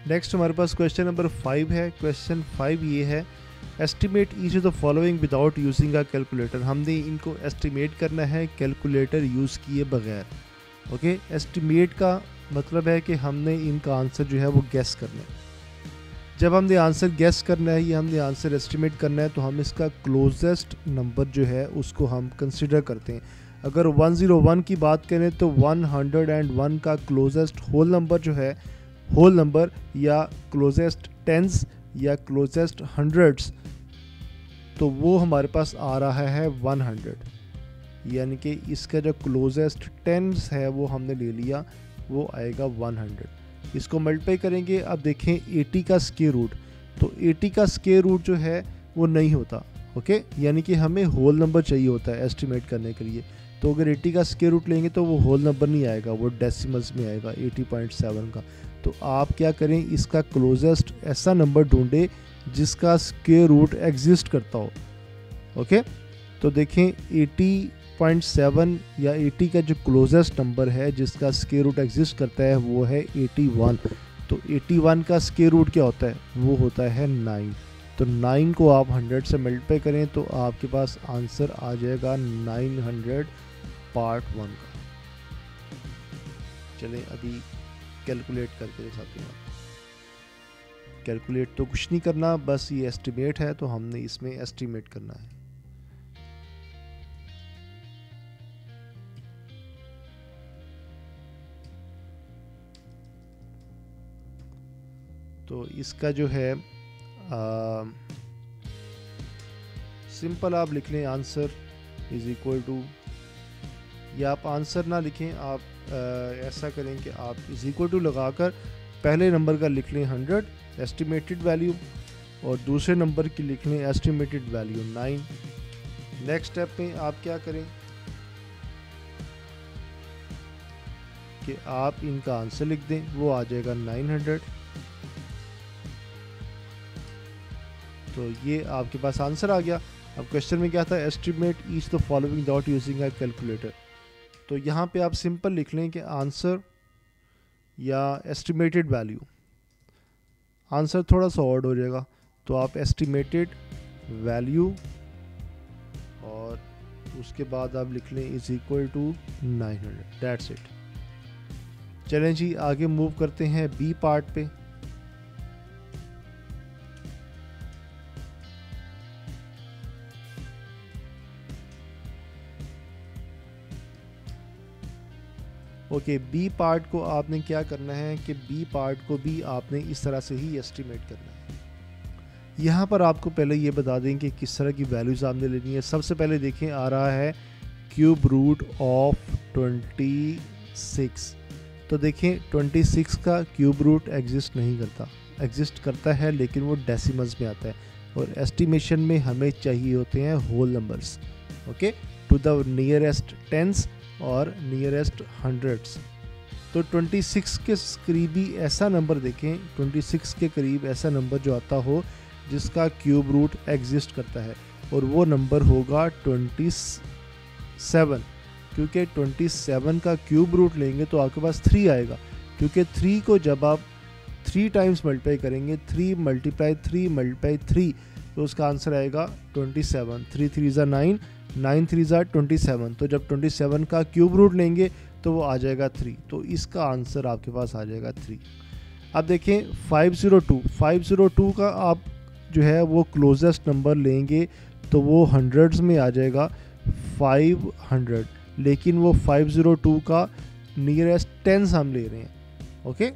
नेक्स्ट हमारे पास क्वेश्चन नंबर 5 है। क्वेश्चन 5 ये है, estimate each of the following without using a calculator. हमने इनको एस्टिमेट करना है कैलकुलेटर यूज़ किए बगैर। ओके, एस्टिमेट का मतलब है कि हमने इनका आंसर जो है वो गेस करना है। जब हमने आंसर गेस करना है या हमने आंसर एस्टिमेट करना है तो हम इसका क्लोजेस्ट नंबर जो है उसको हम कंसिडर करते हैं। अगर 101 की बात करें तो 101 का क्लोजेस्ट होल नंबर जो है, होल नंबर या क्लोजेस्ट टेंस या क्लोजेस्ट हंड्रेड्स, तो वो हमारे पास आ रहा है 100। यानी कि इसका जो क्लोजेस्ट टेंस है वो हमने ले लिया, वो आएगा 100। इसको मल्टीप्लाई करेंगे। अब देखें 80 का स्क्वायर रूट, तो 80 का स्क्वायर रूट जो है वो नहीं होता। ओके, यानी कि हमें होल नंबर चाहिए होता है एस्टिमेट करने के लिए। तो अगर 80 का स्क्वायर रूट लेंगे तो वो होल नंबर नहीं आएगा, वो डेसिमल्स में आएगा 80.7 का। तो आप क्या करें, इसका क्लोजेस्ट ऐसा नंबर ढूंढें जिसका स्क्वायर रूट एग्जिस्ट करता हो। ओके, तो देखें 80.7 या 80 का जो क्लोजेस्ट नंबर है जिसका स्क्वायर रूट एग्जिस्ट करता है वो है 81। तो 81 का स्क्वायर रूट क्या होता है, वो होता है 9। तो 9 को आप 100 से मल्टीप्लाई करें तो आपके पास आंसर आ जाएगा 900 पार्ट 1 का। चलें अभी कैलकुलेट करके दिखाते हैं। कैलकुलेट तो कुछ नहीं करना, बस ये एस्टिमेट है तो हमने इसमें एस्टिमेट करना है। तो इसका जो है सिंपल आप लिख लें आंसर इज इक्वल टू, या आप आंसर ना लिखें, आप ऐसा करें कि आप इज इक्वल टू लगाकर पहले नंबर का लिख लें 100 एस्टिमेटेड वैल्यू और दूसरे नंबर की लिख लें एस्टिमेटेड वैल्यू 9। नेक्स्ट स्टेप में आप क्या करें कि आप इनका आंसर लिख दें, वो आ जाएगा 900। तो ये आपके पास आंसर आ गया। अब क्वेश्चन में क्या था, estimate each the following without using a calculator. तो यहाँ पे आप सिंपल लिख लें कि आंसर या एस्टिमेटेड वैल्यू, आंसर थोड़ा सा ऑड हो जाएगा तो आप एस्टिमेटेड वैल्यू और उसके बाद आप लिख लें is equal to 900। That's it. चलें जी आगे मूव करते हैं बी पार्ट पे। ओके, बी पार्ट को आपने क्या करना है कि बी पार्ट को भी आपने इस तरह से ही एस्टिमेट करना है। यहाँ पर आपको पहले ये बता दें कि किस तरह की वैल्यूज़ आपने लेनी है। सबसे पहले देखें आ रहा है क्यूब रूट ऑफ 26। तो देखें 26 का क्यूब रूट एग्जिस्ट नहीं करता, एग्जिस्ट करता है लेकिन वो डेसिमल्स में आता है और एस्टिमेशन में हमें चाहिए होते हैं whole numbers. Okay, to the nearest tens और नियरेस्ट हंड्रेड्स। तो 26 के करीबी ऐसा नंबर देखें, 26 के करीब ऐसा नंबर जो आता हो जिसका क्यूब रूट एग्जिस्ट करता है, और वो नंबर होगा 27। क्योंकि 27 का क्यूब रूट लेंगे तो आपके पास 3 आएगा, क्योंकि 3 को जब आप 3 टाइम्स मल्टीप्लाई करेंगे, 3 मल्टीप्लाई 3 मल्टीप्लाई 3, तो उसका आंसर आएगा 27। 3 3 ज़ा 9, 9 3 ज़ा 27। तो जब 27 का क्यूब रूट लेंगे तो वो आ जाएगा 3, तो इसका आंसर आपके पास आ जाएगा 3। अब देखें 502 का आप जो है वो क्लोजेस्ट नंबर लेंगे तो वो हंड्रेड्स में आ जाएगा 500, लेकिन वो 502 का नियरेस्ट टेंस हम ले रहे हैं। ओके,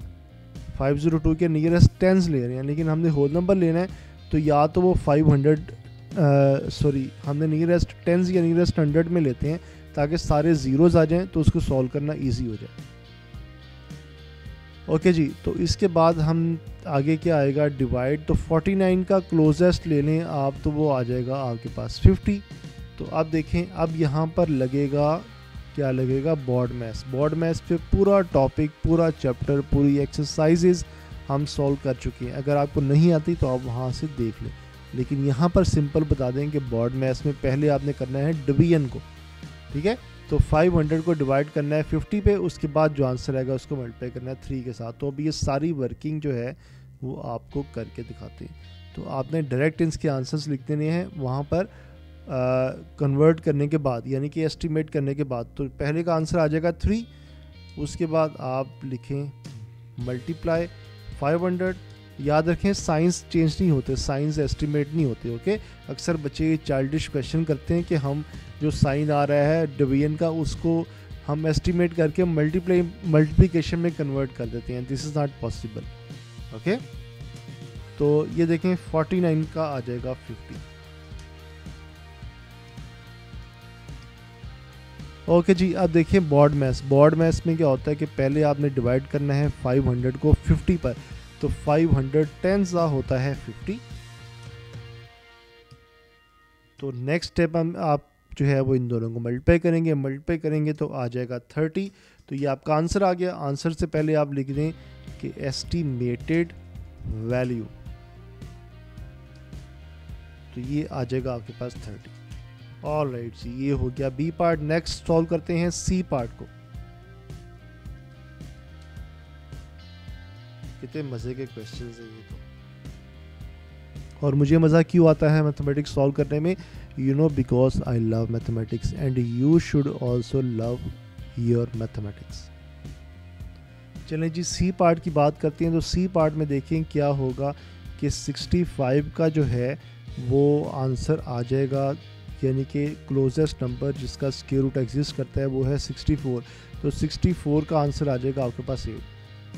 502 के नियरेस्ट टेंस ले रहे हैं, लेकिन हमने होल नंबर लेना है तो या तो वो 500 हमने नियरेस्ट टेंस या नियरेस्ट 100 में लेते हैं ताकि सारे ज़ीरोज़ आ जाएं तो उसको सॉल्व करना इजी हो जाए। ओके जी, तो इसके बाद हम आगे क्या आएगा, डिवाइड। तो 49 का क्लोजेस्ट ले लें आप तो वो आ जाएगा आपके पास 50। तो अब देखें, अब यहाँ पर लगेगा क्या लगेगा, बॉड मैथ्स। बॉड मैथ्स पे पूरा टॉपिक, पूरा चैप्टर, पूरी एक्सरसाइजेज हम सॉल्व कर चुके हैं। अगर आपको नहीं आती तो आप वहाँ से देख लें, लेकिन यहाँ पर सिंपल बता दें कि बॉड मैथ्स में पहले आपने करना है डिवीजन को। ठीक है, तो 500 को डिवाइड करना है 50 पे, उसके बाद जो आंसर आएगा उसको मल्टीप्लाई करना है 3 के साथ। तो अब ये सारी वर्किंग जो है वो आपको करके दिखाते हैं। तो आपने डायरेक्ट इसके आंसर्स लिख देने हैं वहाँ पर कन्वर्ट करने के बाद, यानी कि एस्टिमेट करने के बाद। तो पहले का आंसर आ जाएगा 3, उसके बाद आप लिखें मल्टीप्लाई 500। याद रखें साइंस चेंज नहीं होते, साइंस एस्टिमेट नहीं होते, ओके। अक्सर बच्चे चाइल्डिश क्वेश्चन करते हैं कि हम जो साइन आ रहा है डिवीजन का उसको हम एस्टिमेट करके मल्टीप्लिकेशन में कन्वर्ट कर देते हैं। This is not possible, okay. तो ये देखें 49 का आ जाएगा 50। ओके जी, अब देखिए बॉड मैथ्स। बॉड मैथ्स में क्या होता है कि पहले आपने डिवाइड करना है 500 को 50 पर। तो 500 10 होता है 50। तो नेक्स्ट स्टेप आप जो है वो इन दोनों को मल्टीप्लाई करेंगे तो आ जाएगा 30। तो ये आपका आंसर आ गया। आंसर से पहले आप लिख दें कि एस्टिमेटेड वैल्यू, तो ये आ जाएगा आपके पास 30। ऑलराइट जी, ये हो गया बी पार्ट। नेक्स्ट सॉल्व करते हैं सी पार्ट को। कितने मजे के क्वेश्चंस हैं ये तो। और मुझे मज़ा क्यों आता है मैथमेटिक्स सॉल्व करने में? You know, because I love mathematics and you should also love your mathematics. चलें जी, सी पार्ट की बात करते हैं। तो सी पार्ट में देखें क्या होगा कि 65 का जो है वो आंसर आ जाएगा, यानी कि क्लोजेस्ट नंबर जिसका स्क्वायर रूट एग्जिस्ट करता है वो है 64। तो 64 का आंसर आ जाएगा आपके पास 8।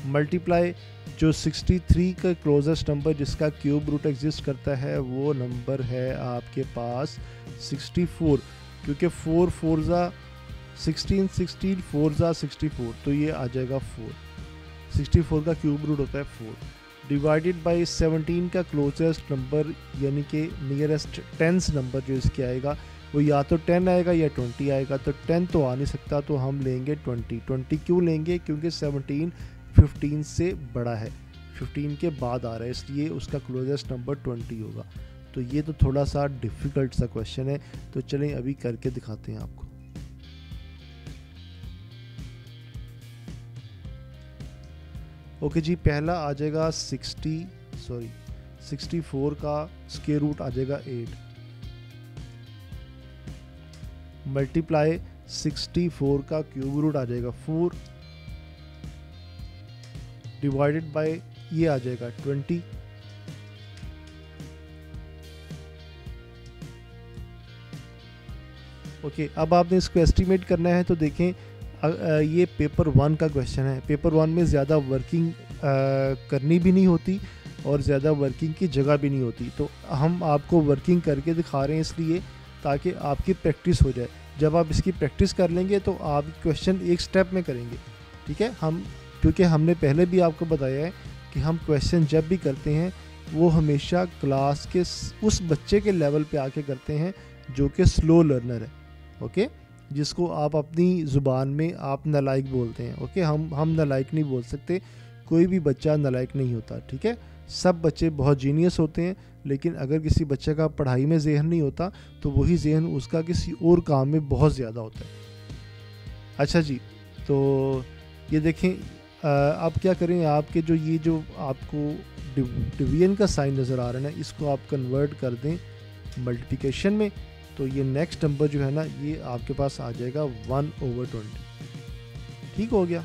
मल्टीप्लाई जो 63 का क्लोजेस्ट नंबर जिसका क्यूब रूट एग्जिस्ट करता है वो नंबर है आपके पास 64, क्योंकि 4 4 ज़ा 16, 16 4 ज़ा 64, तो ये आ जाएगा 4। 64 का क्यूब रूट होता है 4 डिवाइडेड बाई 17 का क्लोजेस्ट नंबर, यानी कि नियरेस्ट टेंस नंबर जो इसके आएगा वो या तो 10 आएगा या 20 आएगा। तो 10 तो आ नहीं सकता, तो हम लेंगे 20। 20 क्यों लेंगे? क्योंकि 17 15 से बड़ा है, 15 के बाद आ रहा है, इसलिए उसका क्लोजेस्ट नंबर 20 होगा। तो ये तो थोड़ा सा डिफ़िकल्ट सा क्वेश्चन है, तो चलें अभी करके दिखाते हैं आपको। ओके जी, पहला आ जाएगा 64 का स्क्वायर रूट आ जाएगा 8, मल्टीप्लाई 64 का क्यूब रूट आ जाएगा 4 डिवाइडेड बाय ये आ जाएगा 20। ओके, अब आपने इसको एस्टिमेट करना है। तो देखें ये पेपर 1 का क्वेश्चन है। पेपर 1 में ज़्यादा वर्किंग करनी भी नहीं होती और ज़्यादा वर्किंग की जगह भी नहीं होती। तो हम आपको वर्किंग करके दिखा रहे हैं इसलिए ताकि आपकी प्रैक्टिस हो जाए। जब आप इसकी प्रैक्टिस कर लेंगे तो आप क्वेश्चन एक स्टेप में करेंगे, ठीक है। क्योंकि हमने पहले भी आपको बताया है कि हम क्वेश्चन जब भी करते हैं वो हमेशा क्लास के उस बच्चे के लेवल पे आके करते हैं जो कि स्लो लर्नर है, ओके, जिसको आप अपनी ज़ुबान में आप नालायक बोलते हैं, ओके। हम नालायक नहीं बोल सकते, कोई भी बच्चा नालायक नहीं होता, ठीक है। सब बच्चे बहुत जीनियस होते हैं, लेकिन अगर किसी बच्चे का पढ़ाई में जहन नहीं होता तो वही जहन उसका किसी और काम में बहुत ज़्यादा होता है। अच्छा जी, तो ये देखें आप क्या करें, आपके जो आपको डिवीजन का साइन नज़र आ रहा है ना, इसको आप कन्वर्ट कर दें मल्टीप्लिकेशन में। तो ये नेक्स्ट नंबर जो है ना ये आपके पास आ जाएगा 1/20। ठीक हो गया।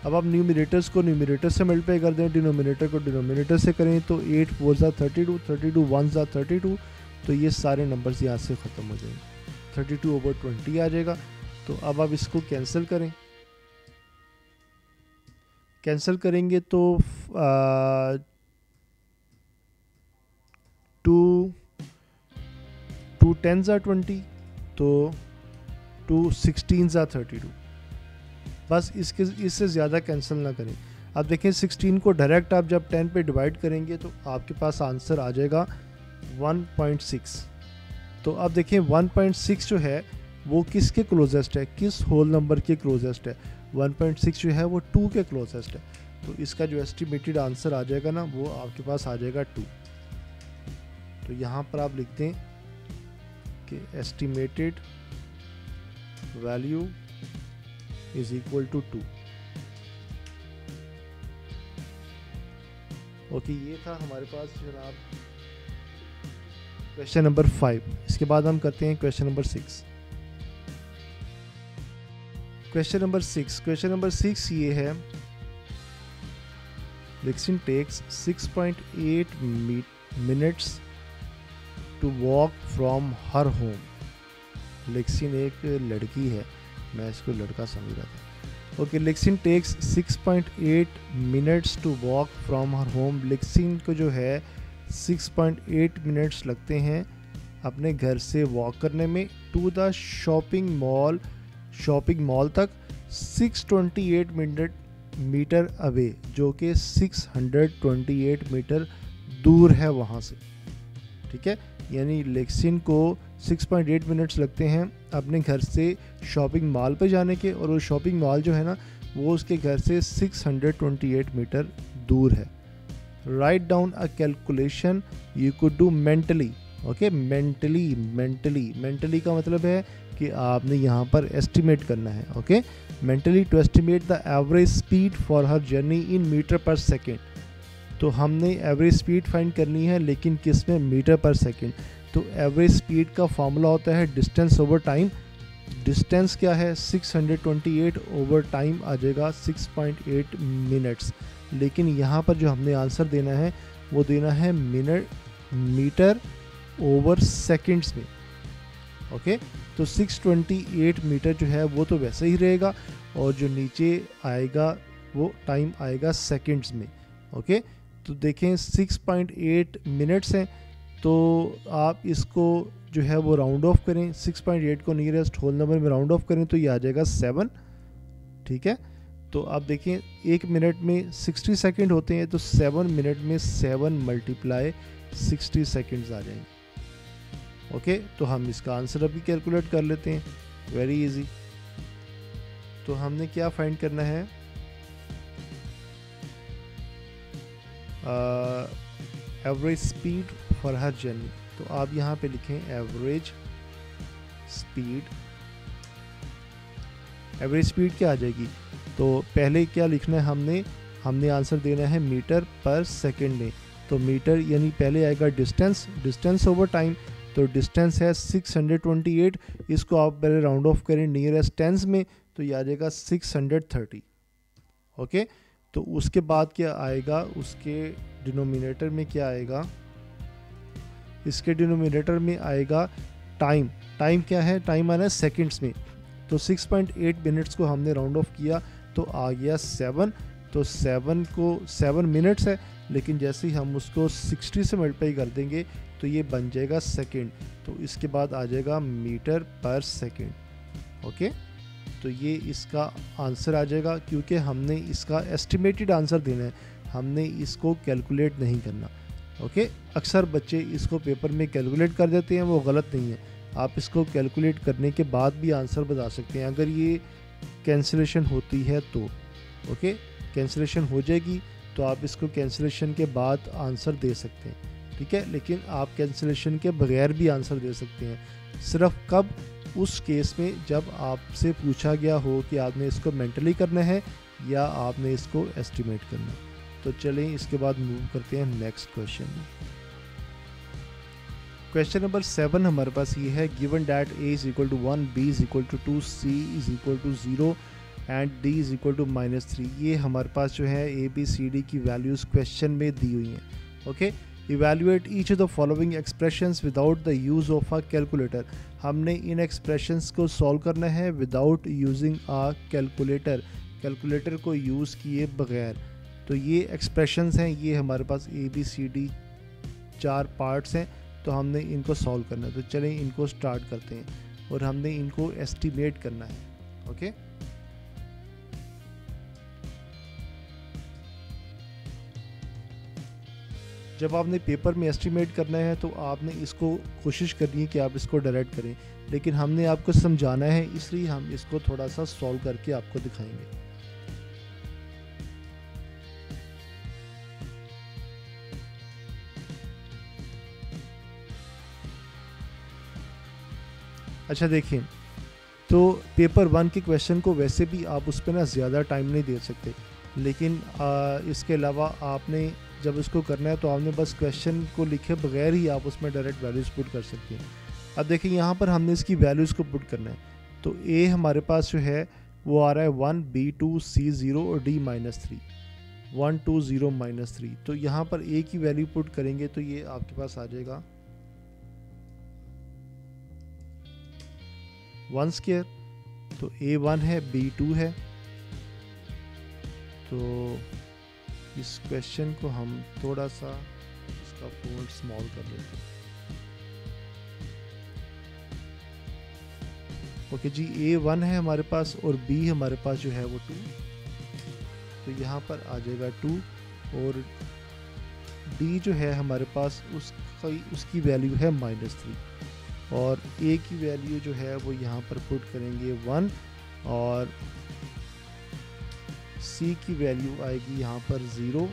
अब आप न्यूमरेटर्स को न्यूमरेटर से मल्टीप्लाई कर दें, डिनोमिनेटर को डिनोमिनेटर से करें। तो 8 4 ज़ा 32, 32 1 ज़ा 32, तो ये सारे नंबर्स यहाँ से ख़त्म हो जाएंगे, 32/20 आ जाएगा। तो अब आप इसको कैंसिल करें। कैंसिल करेंगे तो 2 10 ज़ा 20, तो 2 16 ज़ा 32। बस इससे ज़्यादा कैंसिल ना करें। अब देखें 16 को डायरेक्ट आप जब 10 पे डिवाइड करेंगे तो आपके पास आंसर आ जाएगा 1.6। तो अब देखें 1.6 जो है वो किसके क्लोजेस्ट है, किस होल नंबर के क्लोजेस्ट है? 1.6 जो है वो 2 के क्लोजेस्ट है। तो इसका जो एस्टिमेटेड आंसर आ जाएगा ना वो आपके पास आ जाएगा 2। तो यहाँ पर आप लिख दें कि estimated value is equal to 2। Okay, ये था हमारे पास जनाब क्वेश्चन नंबर 5। इसके बाद हम करते हैं क्वेश्चन नंबर 6। क्वेश्चन नंबर 6 ये है, Lexin takes 6.8 minutes to walk from her home. Lexin एक लड़की है, मैं इसको लड़का समझ रहा था। Okay, Lexin takes 6.8 minutes to walk from her home. Lexin को जो है 6.8 मिनट्स लगते हैं अपने घर से वॉक करने में टू द शॉपिंग मॉल तक 628 मीटर अवे, जो कि 628 मीटर दूर है वहाँ से। ठीक है, यानी लेक्सिन को 6.8 मिनट्स लगते हैं अपने घर से शॉपिंग मॉल पे जाने के, और वो शॉपिंग मॉल जो है ना वो उसके घर से 628 मीटर दूर है। Write down a calculation you could do mentally. Okay, mentally का मतलब है कि आपने यहाँ पर एस्टिमेट करना है। Okay, mentally to estimate the average speed for हर journey in metre per second. तो हमने एवरेज स्पीड फाइंड करनी है, लेकिन किस में? Metre per second. तो एवरेज स्पीड का फॉर्मूला होता है डिस्टेंस ओवर टाइम। डिस्टेंस क्या है? 628 ओवर टाइम आ जाएगा 6.8 मिनट्स। लेकिन यहाँ पर जो हमने आंसर देना है वो देना है मीटर ओवर सेकेंड्स में। ओके, तो 628 मीटर जो है वो तो वैसे ही रहेगा, और जो नीचे आएगा वो टाइम आएगा सेकंड्स में। ओके, तो देखें 6.8 मिनट्स हैं, तो आप इसको जो है वो राउंड ऑफ करें, 6.8 को नियरेस्ट होल नंबर में राउंड ऑफ करें तो ये आ जाएगा 7। ठीक है, तो आप देखें 1 मिनट में 60 सेकंड होते हैं, तो 7 मिनट में 7 मल्टीप्लाई 60 सेकंड्स आ जाएंगे। ओके, तो हम इसका आंसर अभी कैलकुलेट कर लेते हैं, वेरी इजी। तो हमने क्या फाइंड करना है? एवरेज स्पीड फॉर हर जर्नी। तो आप यहाँ पे लिखें एवरेज स्पीड क्या आ जाएगी? तो पहले क्या लिखना है हमने आंसर देना है मीटर पर सेकेंड में। तो मीटर यानी पहले आएगा डिस्टेंस ओवर टाइम। तो डिस्टेंस है 628, इसको आप पहले राउंड ऑफ करें नियरेस्ट टेंस में, तो ये आ जाएगा 630। ओके, तो उसके बाद क्या आएगा? उसके डिनोमिनेटर में क्या आएगा? इसके डिनोमिनेटर में आएगा टाइम। टाइम क्या है? टाइम आना है सेकंड्स में। तो 6.8 मिनट्स को हमने राउंड ऑफ किया तो आ गया 7। तो 7 मिनट्स है, लेकिन जैसे ही हम उसको 60 से मल्टीप्लाई कर देंगे तो ये बन जाएगा सेकंड। तो इसके बाद आ जाएगा मीटर पर सेकंड। ओके, तो ये इसका आंसर आ जाएगा, क्योंकि हमने इसका एस्टिमेटेड आंसर देना है, हमने इसको कैलकुलेट नहीं करना। ओके, अक्सर बच्चे इसको पेपर में कैलकुलेट कर देते हैं, वो गलत नहीं है। आप इसको कैलकुलेट करने के बाद भी आंसर बता सकते हैं। अगर ये कैंसिलेशन होती है तो ओके, कैंसिलेशन हो जाएगी तो आप इसको कैंसिलेशन के बाद आंसर दे सकते हैं। ठीक है, लेकिन आप कैंसिलेशन के बगैर भी आंसर दे सकते हैं। सिर्फ कब? उस केस में जब आपसे पूछा गया हो कि आपने इसको मेंटली करना है या आपने इसको एस्टिमेट करना है। तो चलें इसके बाद मूव करते हैं नेक्स्ट क्वेश्चन में। क्वेश्चन नंबर 7 हमारे पास ये है, given that a is equal to 1, b is equal to 2, c is equal to 0 and d is equal to -3। ये हमारे पास जो है a b c d की वैल्यूज़ क्वेश्चन में दी हुई हैं। Okay, evaluate each of the following expressions without the use of a calculator. हमने इन expressions को सॉल्व करना है without using a calculator, calculator को यूज़ किए बगैर। तो ये एक्सप्रेशंस हैं, ये हमारे पास a b c d 4 parts हैं, तो हमने इनको सॉल्व करना है। तो चलें इनको स्टार्ट करते हैं और हमने इनको एस्टिमेट करना है। ओके, जब आपने पेपर में एस्टिमेट करना है तो आपने इसको कोशिश करनी है कि आप इसको डायरेक्ट करें, लेकिन हमने आपको समझाना है इसलिए हम इसको थोड़ा सा सॉल्व करके आपको दिखाएंगे। अच्छा देखिए, तो पेपर 1 के क्वेश्चन को वैसे भी आप उस पर ना ज़्यादा टाइम नहीं दे सकते, लेकिन इसके अलावा आपने जब इसको करना है तो आपने बस क्वेश्चन को लिखे बगैर ही आप उसमें डायरेक्ट वैल्यूज़ पुट कर सकते हैं। अब देखिए यहाँ पर हमने इसकी वैल्यूज़ को पुट करना है, तो ए हमारे पास जो है वो आ रहा है 1, B2, C0 और D -3, 1 2 0 -3। तो यहाँ पर ए की वैल्यू पुट करेंगे तो ये आपके पास आ जाएगा 1 स्क्वायर, तो A1 है, B2 है। तो इस क्वेश्चन को हम थोड़ा सा इसका फॉन्ट स्मॉल कर लेते हैं। ओके जी, A1 है हमारे पास और B हमारे पास जो है वो 2, तो यहाँ पर आ जाएगा 2, और D जो है हमारे पास उसकी वैल्यू है -3, और A की वैल्यू जो है वो यहाँ पर पुट करेंगे 1, और C की वैल्यू आएगी यहाँ पर 0,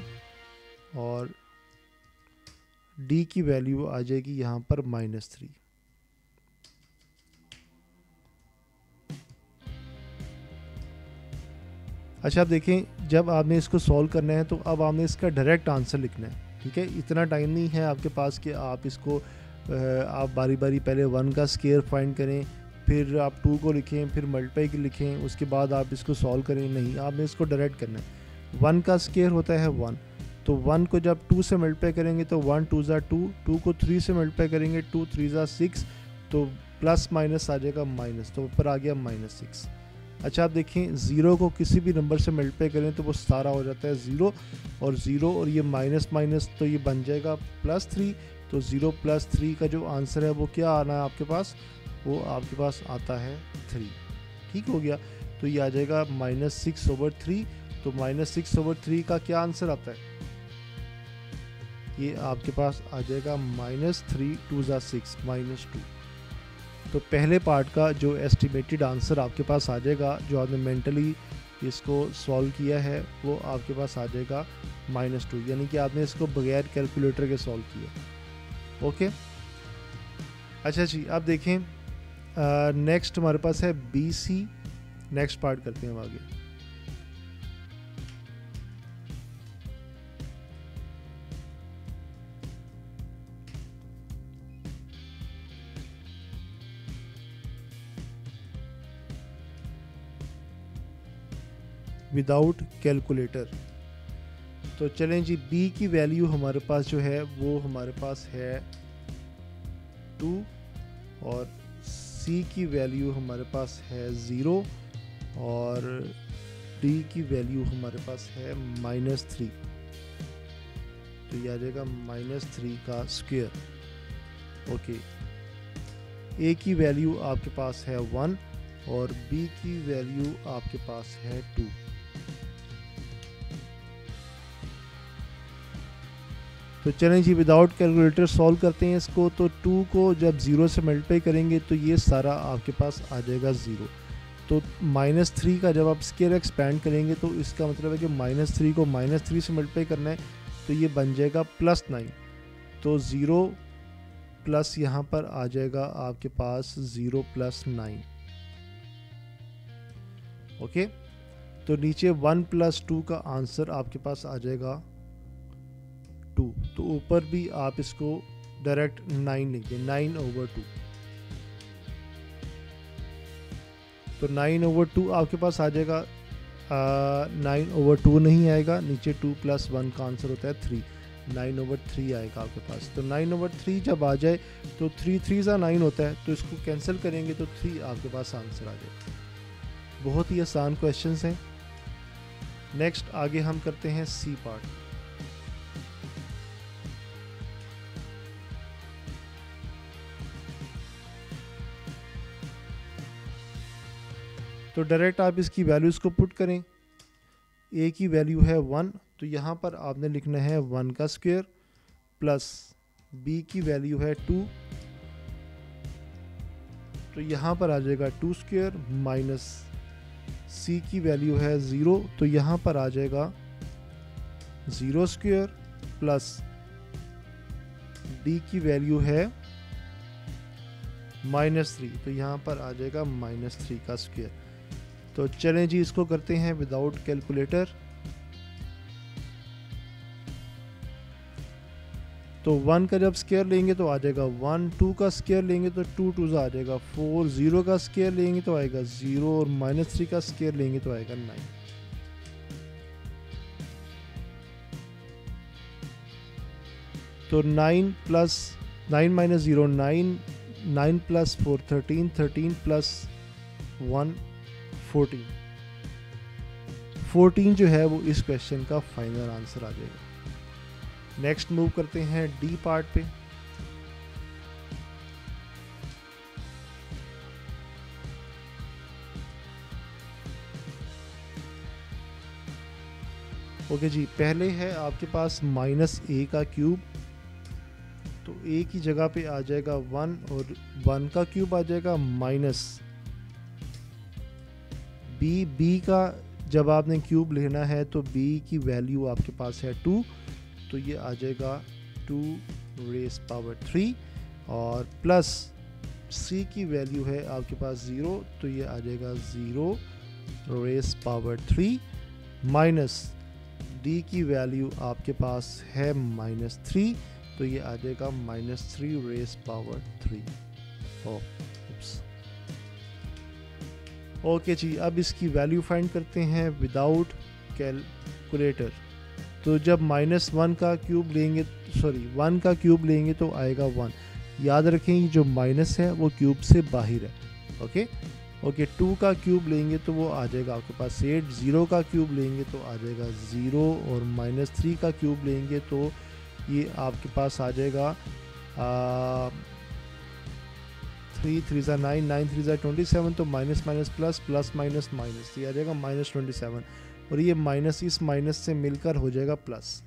और D की वैल्यू आ जाएगी यहाँ पर -3। अच्छा, आप देखें जब आपने इसको सॉल्व करना है तो अब आपने इसका डायरेक्ट आंसर लिखना है, ठीक है। इतना टाइम नहीं है आपके पास कि आप इसको आप बारी बारी पहले 1 का स्क्वायर फाइंड करें, फिर आप 2 को लिखें, फिर मल्टीप्लाई के लिखें, उसके बाद आप इसको सॉल्व करें। नहीं, आपने इसको डायरेक्ट करना है। 1 का स्क्वायर होता है 1, तो 1 को जब 2 से मल्टीप्लाई करेंगे तो 1 2 ज़ा 2, 2 को 3 से मल्टीप्लाई करेंगे 2 3 ज़ा 6, तो प्लस माइनस आ जाएगा माइनस, तो ऊपर आ गया -6। अच्छा, आप देखें 0 को किसी भी नंबर से मल्टीप्लाई करें तो वो सारा हो जाता है 0 और 0, और ये माइनस माइनस तो ये बन जाएगा +3। तो 0 + 3 का जो आंसर है वो क्या आना है आपके पास, वो आपके पास आता है 3। ठीक हो गया, तो ये आ जाएगा -6/3। तो -6/3 का क्या आंसर आता है, ये आपके पास आ जाएगा -3 2 ज़ा 6 -2। तो पहले पार्ट का जो एस्टिमेटेड आंसर आपके पास आ जाएगा, जो आपने मेंटली इसको सॉल्व किया है, वो आपके पास आ जाएगा -2, यानी कि आपने इसको बगैर कैलकुलेटर के सॉल्व किया। ओके, अच्छा जी, अब देखें नेक्स्ट हमारे पास है BC। नेक्स्ट पार्ट करते हैं हम आगे। Without calculator. तो चलें जी, B की वैल्यू हमारे पास जो है वो हमारे पास है 2, और C की वैल्यू हमारे पास है 0, और D की वैल्यू हमारे पास है -3। तो ये आ जाएगा -3 का स्क्वायर। ओके, A की वैल्यू आपके पास है 1, और B की वैल्यू आपके पास है 2। तो चलें जी, विदाउट कैलकुलेटर सॉल्व करते हैं इसको। तो 2 को जब 0 से मल्टीप्लाई करेंगे तो ये सारा आपके पास आ जाएगा 0। तो -3 का जब आप स्क्वायर एक्सपेंड करेंगे तो इसका मतलब है कि -3 को -3 से मल्टीप्लाई करना है, तो ये बन जाएगा +9। तो 0 प्लस यहाँ पर आ जाएगा आपके पास 0 + 9। ओके, तो नीचे 1 + 2 का आंसर आपके पास आ जाएगा 2। तो ऊपर भी आप इसको डायरेक्ट 9 लिख दें, 9/2। तो 9/2 आपके पास आ जाएगा। 9/2 नहीं आएगा, नीचे 2 + 1 का आंसर होता है 3, 9/3 आएगा आपके पास। तो 9/3 जब आ जाए तो 3 3 ज़ा 9 होता है, तो इसको कैंसिल करेंगे तो 3 आपके पास आंसर आ जाएगा। बहुत ही आसान क्वेश्चंस हैं। नेक्स्ट आगे हम करते हैं C पार्ट। तो डायरेक्ट आप इसकी वैल्यूज़ को पुट करें। A की वैल्यू है 1, तो यहाँ पर आपने लिखना है 1 का स्क्वायर, प्लस B की वैल्यू है 2, तो यहाँ पर आ जाएगा 2 स्क्वायर, माइनस C की वैल्यू है 0, तो यहाँ पर आ जाएगा 0 स्क्वायर, प्लस D की वैल्यू है -3, तो यहाँ पर आ जाएगा -3 का स्क्वायर। तो चलें जी, इसको करते हैं विदाउट कैलकुलेटर। तो 1 का जब स्क्वायर लेंगे तो आ जाएगा 1, 2 का स्क्वायर लेंगे तो 2 2 आ जाएगा 4, 0 का स्क्वायर लेंगे तो आएगा 0 और -3 का स्क्वायर लेंगे तो आएगा 9। तो 9 प्लस 9 माइनस 0 9, 9 प्लस 4 13, 13 प्लस 1 14, 14 जो है वो इस क्वेश्चन का फाइनल आंसर आ जाएगा। नेक्स्ट मूव करते हैं डी पार्ट पे। ओके जी, पहले है आपके पास -a का क्यूब, तो a की जगह पे आ जाएगा 1 और 1 का क्यूब आ जाएगा माइनस b का जब आपने क्यूब लेना है तो b की वैल्यू आपके पास है 2, तो ये आ जाएगा 2 रेस पावर 3 और प्लस c की वैल्यू है आपके पास 0, तो ये आ जाएगा 0 रेस पावर 3 माइनस d की वैल्यू आपके पास है -3, तो ये आ जाएगा -3 रेस पावर 3। ओके जी, अब इसकी वैल्यू फाइंड करते हैं विदाउट कैलकुलेटर। तो जब -1 का क्यूब लेंगे, 1 का क्यूब लेंगे तो आएगा 1। याद रखें ये जो माइनस है वो क्यूब से बाहर है। ओके 2 का क्यूब लेंगे तो वो आ जाएगा आपके पास 8, 0 का क्यूब लेंगे तो आ जाएगा 0 और -3 का क्यूब लेंगे तो ये आपके पास आ जाएगा 3 3 9, 9 3 27, तो minus minus plus, plus minus minus, ये आ जाएगा -27 और ये माइनस इस माइनस से मिलकर हो जाएगा प्लस।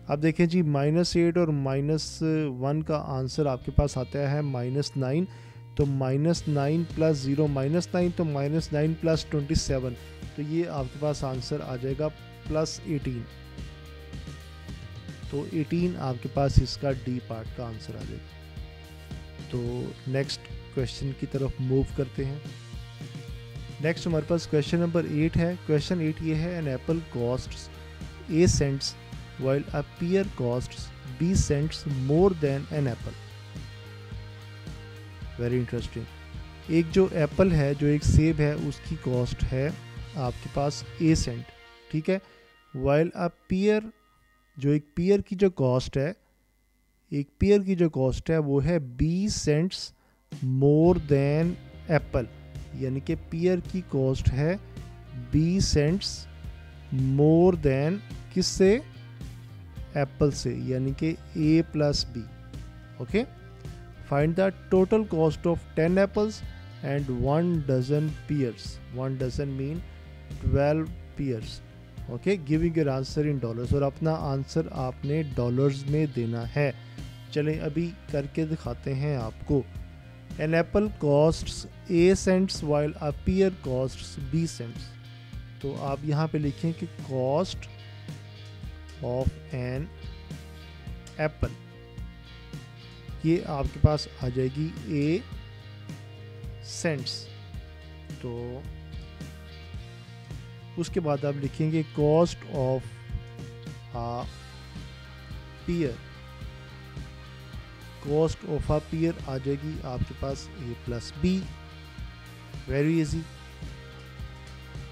अब देखें जी, -8 और -1 का आंसर आपके पास आता है -9, तो -9 प्लस 0 -9, तो -9 प्लस 27, तो ये आपके पास आंसर आ जाएगा +18। तो 18 आपके पास इसका डी पार्ट का आंसर आ जाएगा। तो नेक्स्ट क्वेश्चन की तरफ मूव करते हैं। नेक्स्ट हमारे पास क्वेश्चन नंबर 8 है। क्वेश्चन 8 ये है, an apple costs A cents while a pear costs B cents more than an apple। Very interesting. एक जो एप्पल है, जो एक सेब है, उसकी कॉस्ट है आपके पास A सेंट, ठीक है। while a pear, जो एक पेयर की जो कॉस्ट है, एक पेयर की जो कॉस्ट है वो है B cents more than apple, यानी कि पेयर की कॉस्ट है B सेंट्स मोर देन किससे? एप्पल से, यानी कि A plus B। Okay, find the total cost of 10 apples and 1 dozen pears। 1 dozen mean 12 pears। Okay, giving your answer in dollars, और अपना आंसर आपने डॉलर्स में देना है। चलें अभी करके दिखाते हैं आपको। An apple costs A cents while a pear costs B cents. तो आप यहाँ पे लिखें कि कॉस्ट ऑफ एन एप्पल, ये आपके पास आ जाएगी A सेंट्स। तो उसके बाद आप लिखेंगे cost of a pear, cost of a pear आ जाएगी आपके पास A plus B। Very easy.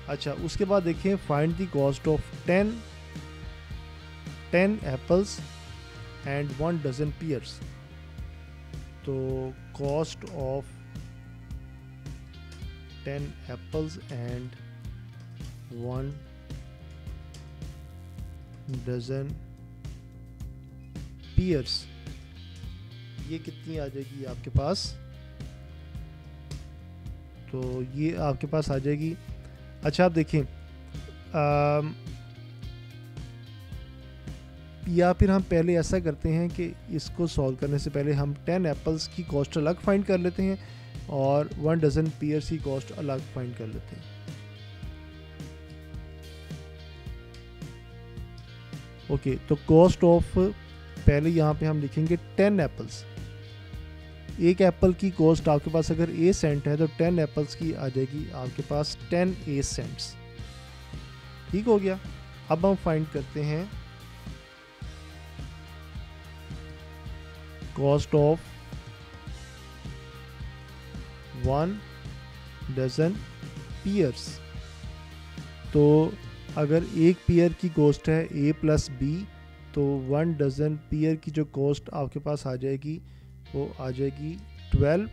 अच्छा, उसके बाद देखें, find the cost of 10 apples and 1 dozen pears। तो cost of 10 apples and 1 dozen pears, ये कितनी आ जाएगी आपके पास? तो ये आपके पास आ जाएगी। अच्छा, आप देखें, या फिर हम पहले ऐसा करते हैं कि इसको सॉल्व करने से पहले हम 10 एप्पल्स की कॉस्ट अलग फाइंड कर लेते हैं और 1 डजन pears की कॉस्ट अलग फाइंड कर लेते हैं। ओके, तो कॉस्ट ऑफ, पहले यहाँ पे हम लिखेंगे 10 एप्पल्स। एक एप्पल की कॉस्ट आपके पास अगर ए सेंट है तो 10 एप्पल्स की आ जाएगी आपके पास 10 ए सेंट्स। ठीक हो गया। अब हम फाइंड करते हैं कॉस्ट ऑफ 1 डजन पियर्स। तो अगर एक पियर की कॉस्ट है ए प्लस बी, तो 1 डजन पियर की जो कॉस्ट आपके पास आ जाएगी वो आ जाएगी 12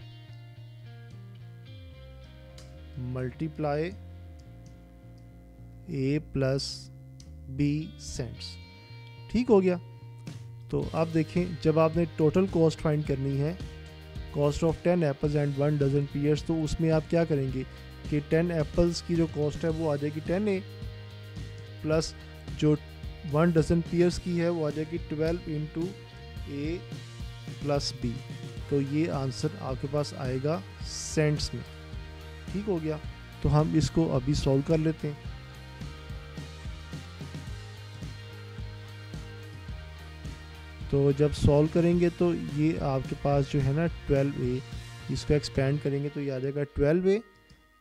मल्टीप्लाई ए प्लस बी सेंट्स। ठीक हो गया। तो अब देखें, जब आपने टोटल कॉस्ट फाइंड करनी है, cost of 10 apples and 1 dozen pears, तो उसमें आप क्या करेंगे कि 10 एप्पल्स की जो कॉस्ट है वो आ जाएगी 10 ए, प्लस जो 1 डजन पियर्स की है वो आ जाएगी 12 इंटू ए प्लस बी। तो ये आंसर आपके पास आएगा सेंट्स में। ठीक हो गया। तो हम इसको अभी सॉल्व कर लेते हैं। तो जब सॉल्व करेंगे तो ये आपके पास जो है ना 12a, इसको एक्सपेंड करेंगे तो ये आ जाएगा 12a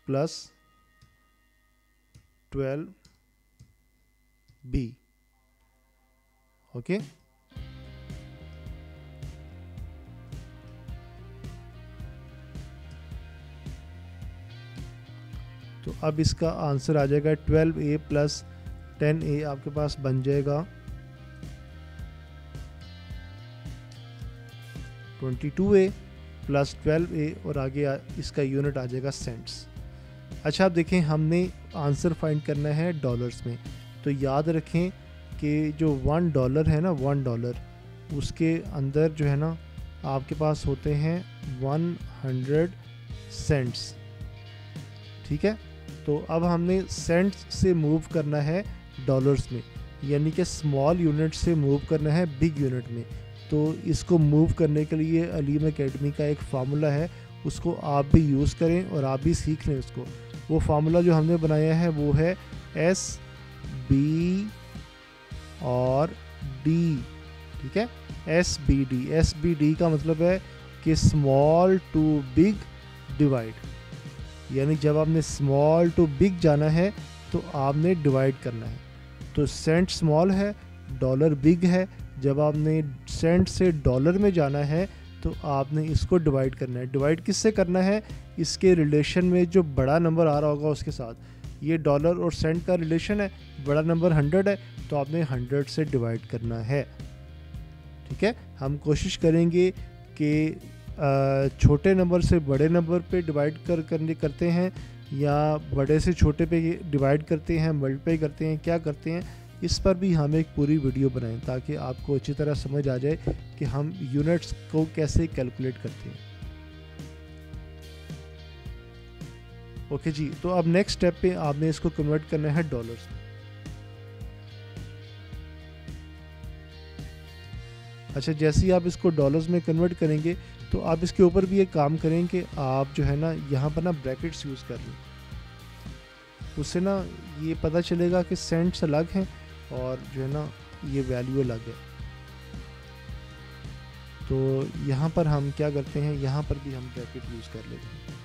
प्लस 12b। ओके। तो अब इसका आंसर आ जाएगा 12a प्लस 10a, आपके पास बन जाएगा 22a प्लस 12a, और आगे इसका यूनिट आ जाएगा सेंट्स। अच्छा, आप देखें, हमने आंसर फाइंड करना है डॉलर्स में। तो याद रखें कि जो $1 है ना, $1 उसके अंदर जो है ना आपके पास होते हैं 100 सेंट्स। ठीक है। तो अब हमने सेंट्स से मूव करना है डॉलर्स में, यानी कि स्मॉल यूनिट से मूव करना है बिग यूनिट में। तो इसको मूव करने के लिए अलीम एकेडमी का एक फार्मूला है, उसको आप भी यूज़ करें और आप भी सीख लें उसको। वो फार्मूला जो हमने बनाया है वो है SB और D। ठीक है, SBD। SBD का मतलब है कि स्मॉल टू बिग डिवाइड, यानी जब आपने स्मॉल टू बिग जाना है तो आपने डिवाइड करना है। तो सेंट स्मॉल है, डॉलर बिग है। जब आपने सेंट से डॉलर में जाना है तो आपने इसको डिवाइड करना है। डिवाइड किससे करना है? इसके रिलेशन में जो बड़ा नंबर आ रहा होगा उसके साथ। ये डॉलर और सेंट का रिलेशन है, बड़ा नंबर 100 है तो आपने 100 से डिवाइड करना है। ठीक है। हम कोशिश करेंगे कि छोटे नंबर से बड़े नंबर पे डिवाइड करते हैं, या बड़े से छोटे पे डिवाइड करते हैं, मल्टीप्लाई करते हैं, क्या करते हैं, इस पर भी हम एक पूरी वीडियो बनाएं ताकि आपको अच्छी तरह समझ आ जाए कि हम यूनिट्स को कैसे कैलकुलेट करते हैं। ओके जी। तो अब नेक्स्ट स्टेप पे आपने इसको कन्वर्ट करना है डॉलर्स में। अच्छा, जैसे ही आप इसको डॉलर्स में कन्वर्ट करेंगे तो आप इसके ऊपर भी एक काम करें कि आप जो है ना यहाँ पर ना ब्रैकेट्स यूज़ कर लें। उससे ना ये पता चलेगा कि सेंट्स अलग हैं और जो है ना ये वैल्यू अलग है। तो यहाँ पर हम क्या करते हैं, यहाँ पर भी हम ब्रैकेट यूज़ कर लेते हैं।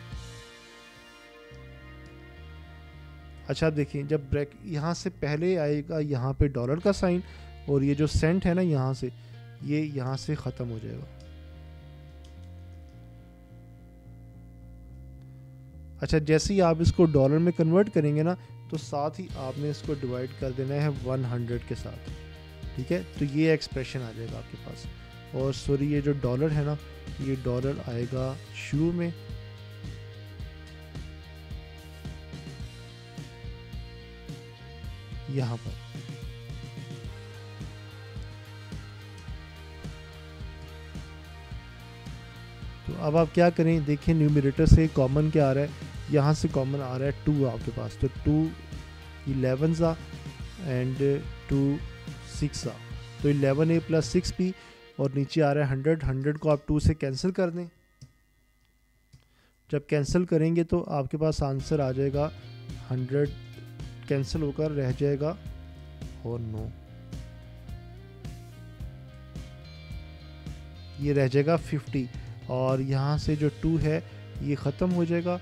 अच्छा, देखिए, जब यहाँ से पहले आएगा यहाँ पे डॉलर का साइन, और ये जो सेंट है ना यहाँ से, ये यहाँ से ख़त्म हो जाएगा। अच्छा, जैसे ही आप इसको डॉलर में कन्वर्ट करेंगे ना तो साथ ही आपने इसको डिवाइड कर देना है 100 के साथ। ठीक है। तो ये एक्सप्रेशन आ जाएगा आपके पास। और सॉरी, ये जो डॉलर है ना, ये डॉलर आएगा शुरू में, यहाँ पर। तो अब आप क्या करें, देखें न्यूमरेटर से कॉमन क्या आ रहा है, यहाँ से कॉमन आ रहा है 2 आपके पास। तो 2 11 आ एंड 2 6 आ, तो 11a प्लस 6b, और नीचे आ रहा है 100 को आप 2 से कैंसिल कर दें। जब कैंसिल करेंगे तो आपके पास आंसर आ जाएगा 100 कैंसिल होकर रह जाएगा और 9, ये रह जाएगा 50। और यहाँ से जो 2 है ये ख़त्म हो जाएगा,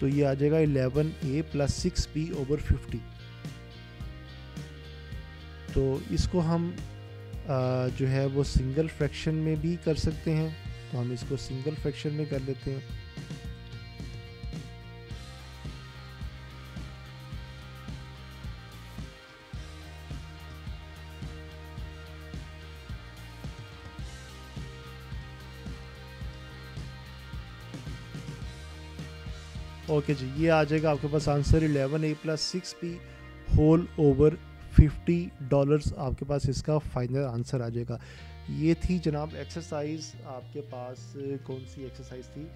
तो ये आ जाएगा 11a + 6b / 50। तो इसको हम जो है वो सिंगल फ्रैक्शन में भी कर सकते हैं, तो हम इसको सिंगल फ्रैक्शन में कर लेते हैं। ओके जी, ये आ जाएगा आपके पास answer 11a + 6b whole over $50 आपके पास इसका फाइनल आंसर आ जाएगा। ये थी जनाब एक्सरसाइज, आपके पास कौन सी एक्सरसाइज थी,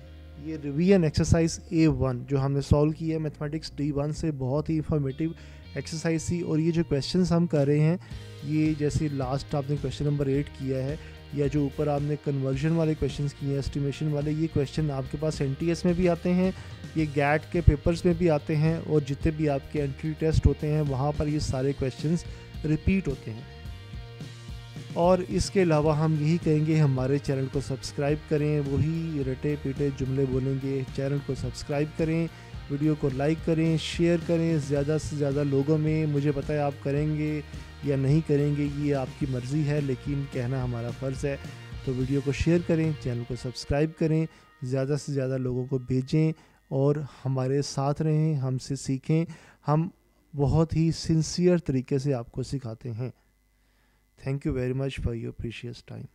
ये रिवीजन एक्सरसाइज A1 जो हमने सॉल्व की है मैथमेटिक्स D1 से। बहुत ही इंफॉर्मेटिव एक्सरसाइज थी। और ये जो क्वेश्चंस हम कर रहे हैं, ये जैसे लास्ट आपने क्वेश्चन नंबर 8 किया है, या जो ऊपर आपने कन्वर्जन वाले क्वेश्चंस किए हैं, एस्टिमेशन वाले, ये क्वेश्चन आपके पास NTS में भी आते हैं, ये गैट के पेपर्स में भी आते हैं, और जितने भी आपके एंट्री टेस्ट होते हैं वहाँ पर ये सारे क्वेश्चंस रिपीट होते हैं। और इसके अलावा हम यही कहेंगे, हमारे चैनल को सब्सक्राइब करें, वही रटे पीटे जुमले बोलेंगे, चैनल को सब्सक्राइब करें, वीडियो को लाइक करें, शेयर करें ज़्यादा से ज़्यादा लोगों में। मुझे पता है आप करेंगे या नहीं करेंगे, ये आपकी मर्ज़ी है, लेकिन कहना हमारा फ़र्ज़ है। तो वीडियो को शेयर करें, चैनल को सब्सक्राइब करें, ज़्यादा से ज़्यादा लोगों को भेजें और हमारे साथ रहें, हमसे सीखें। हम बहुत ही सिंसियर तरीके से आपको सिखाते हैं। Thank you very much for your precious time.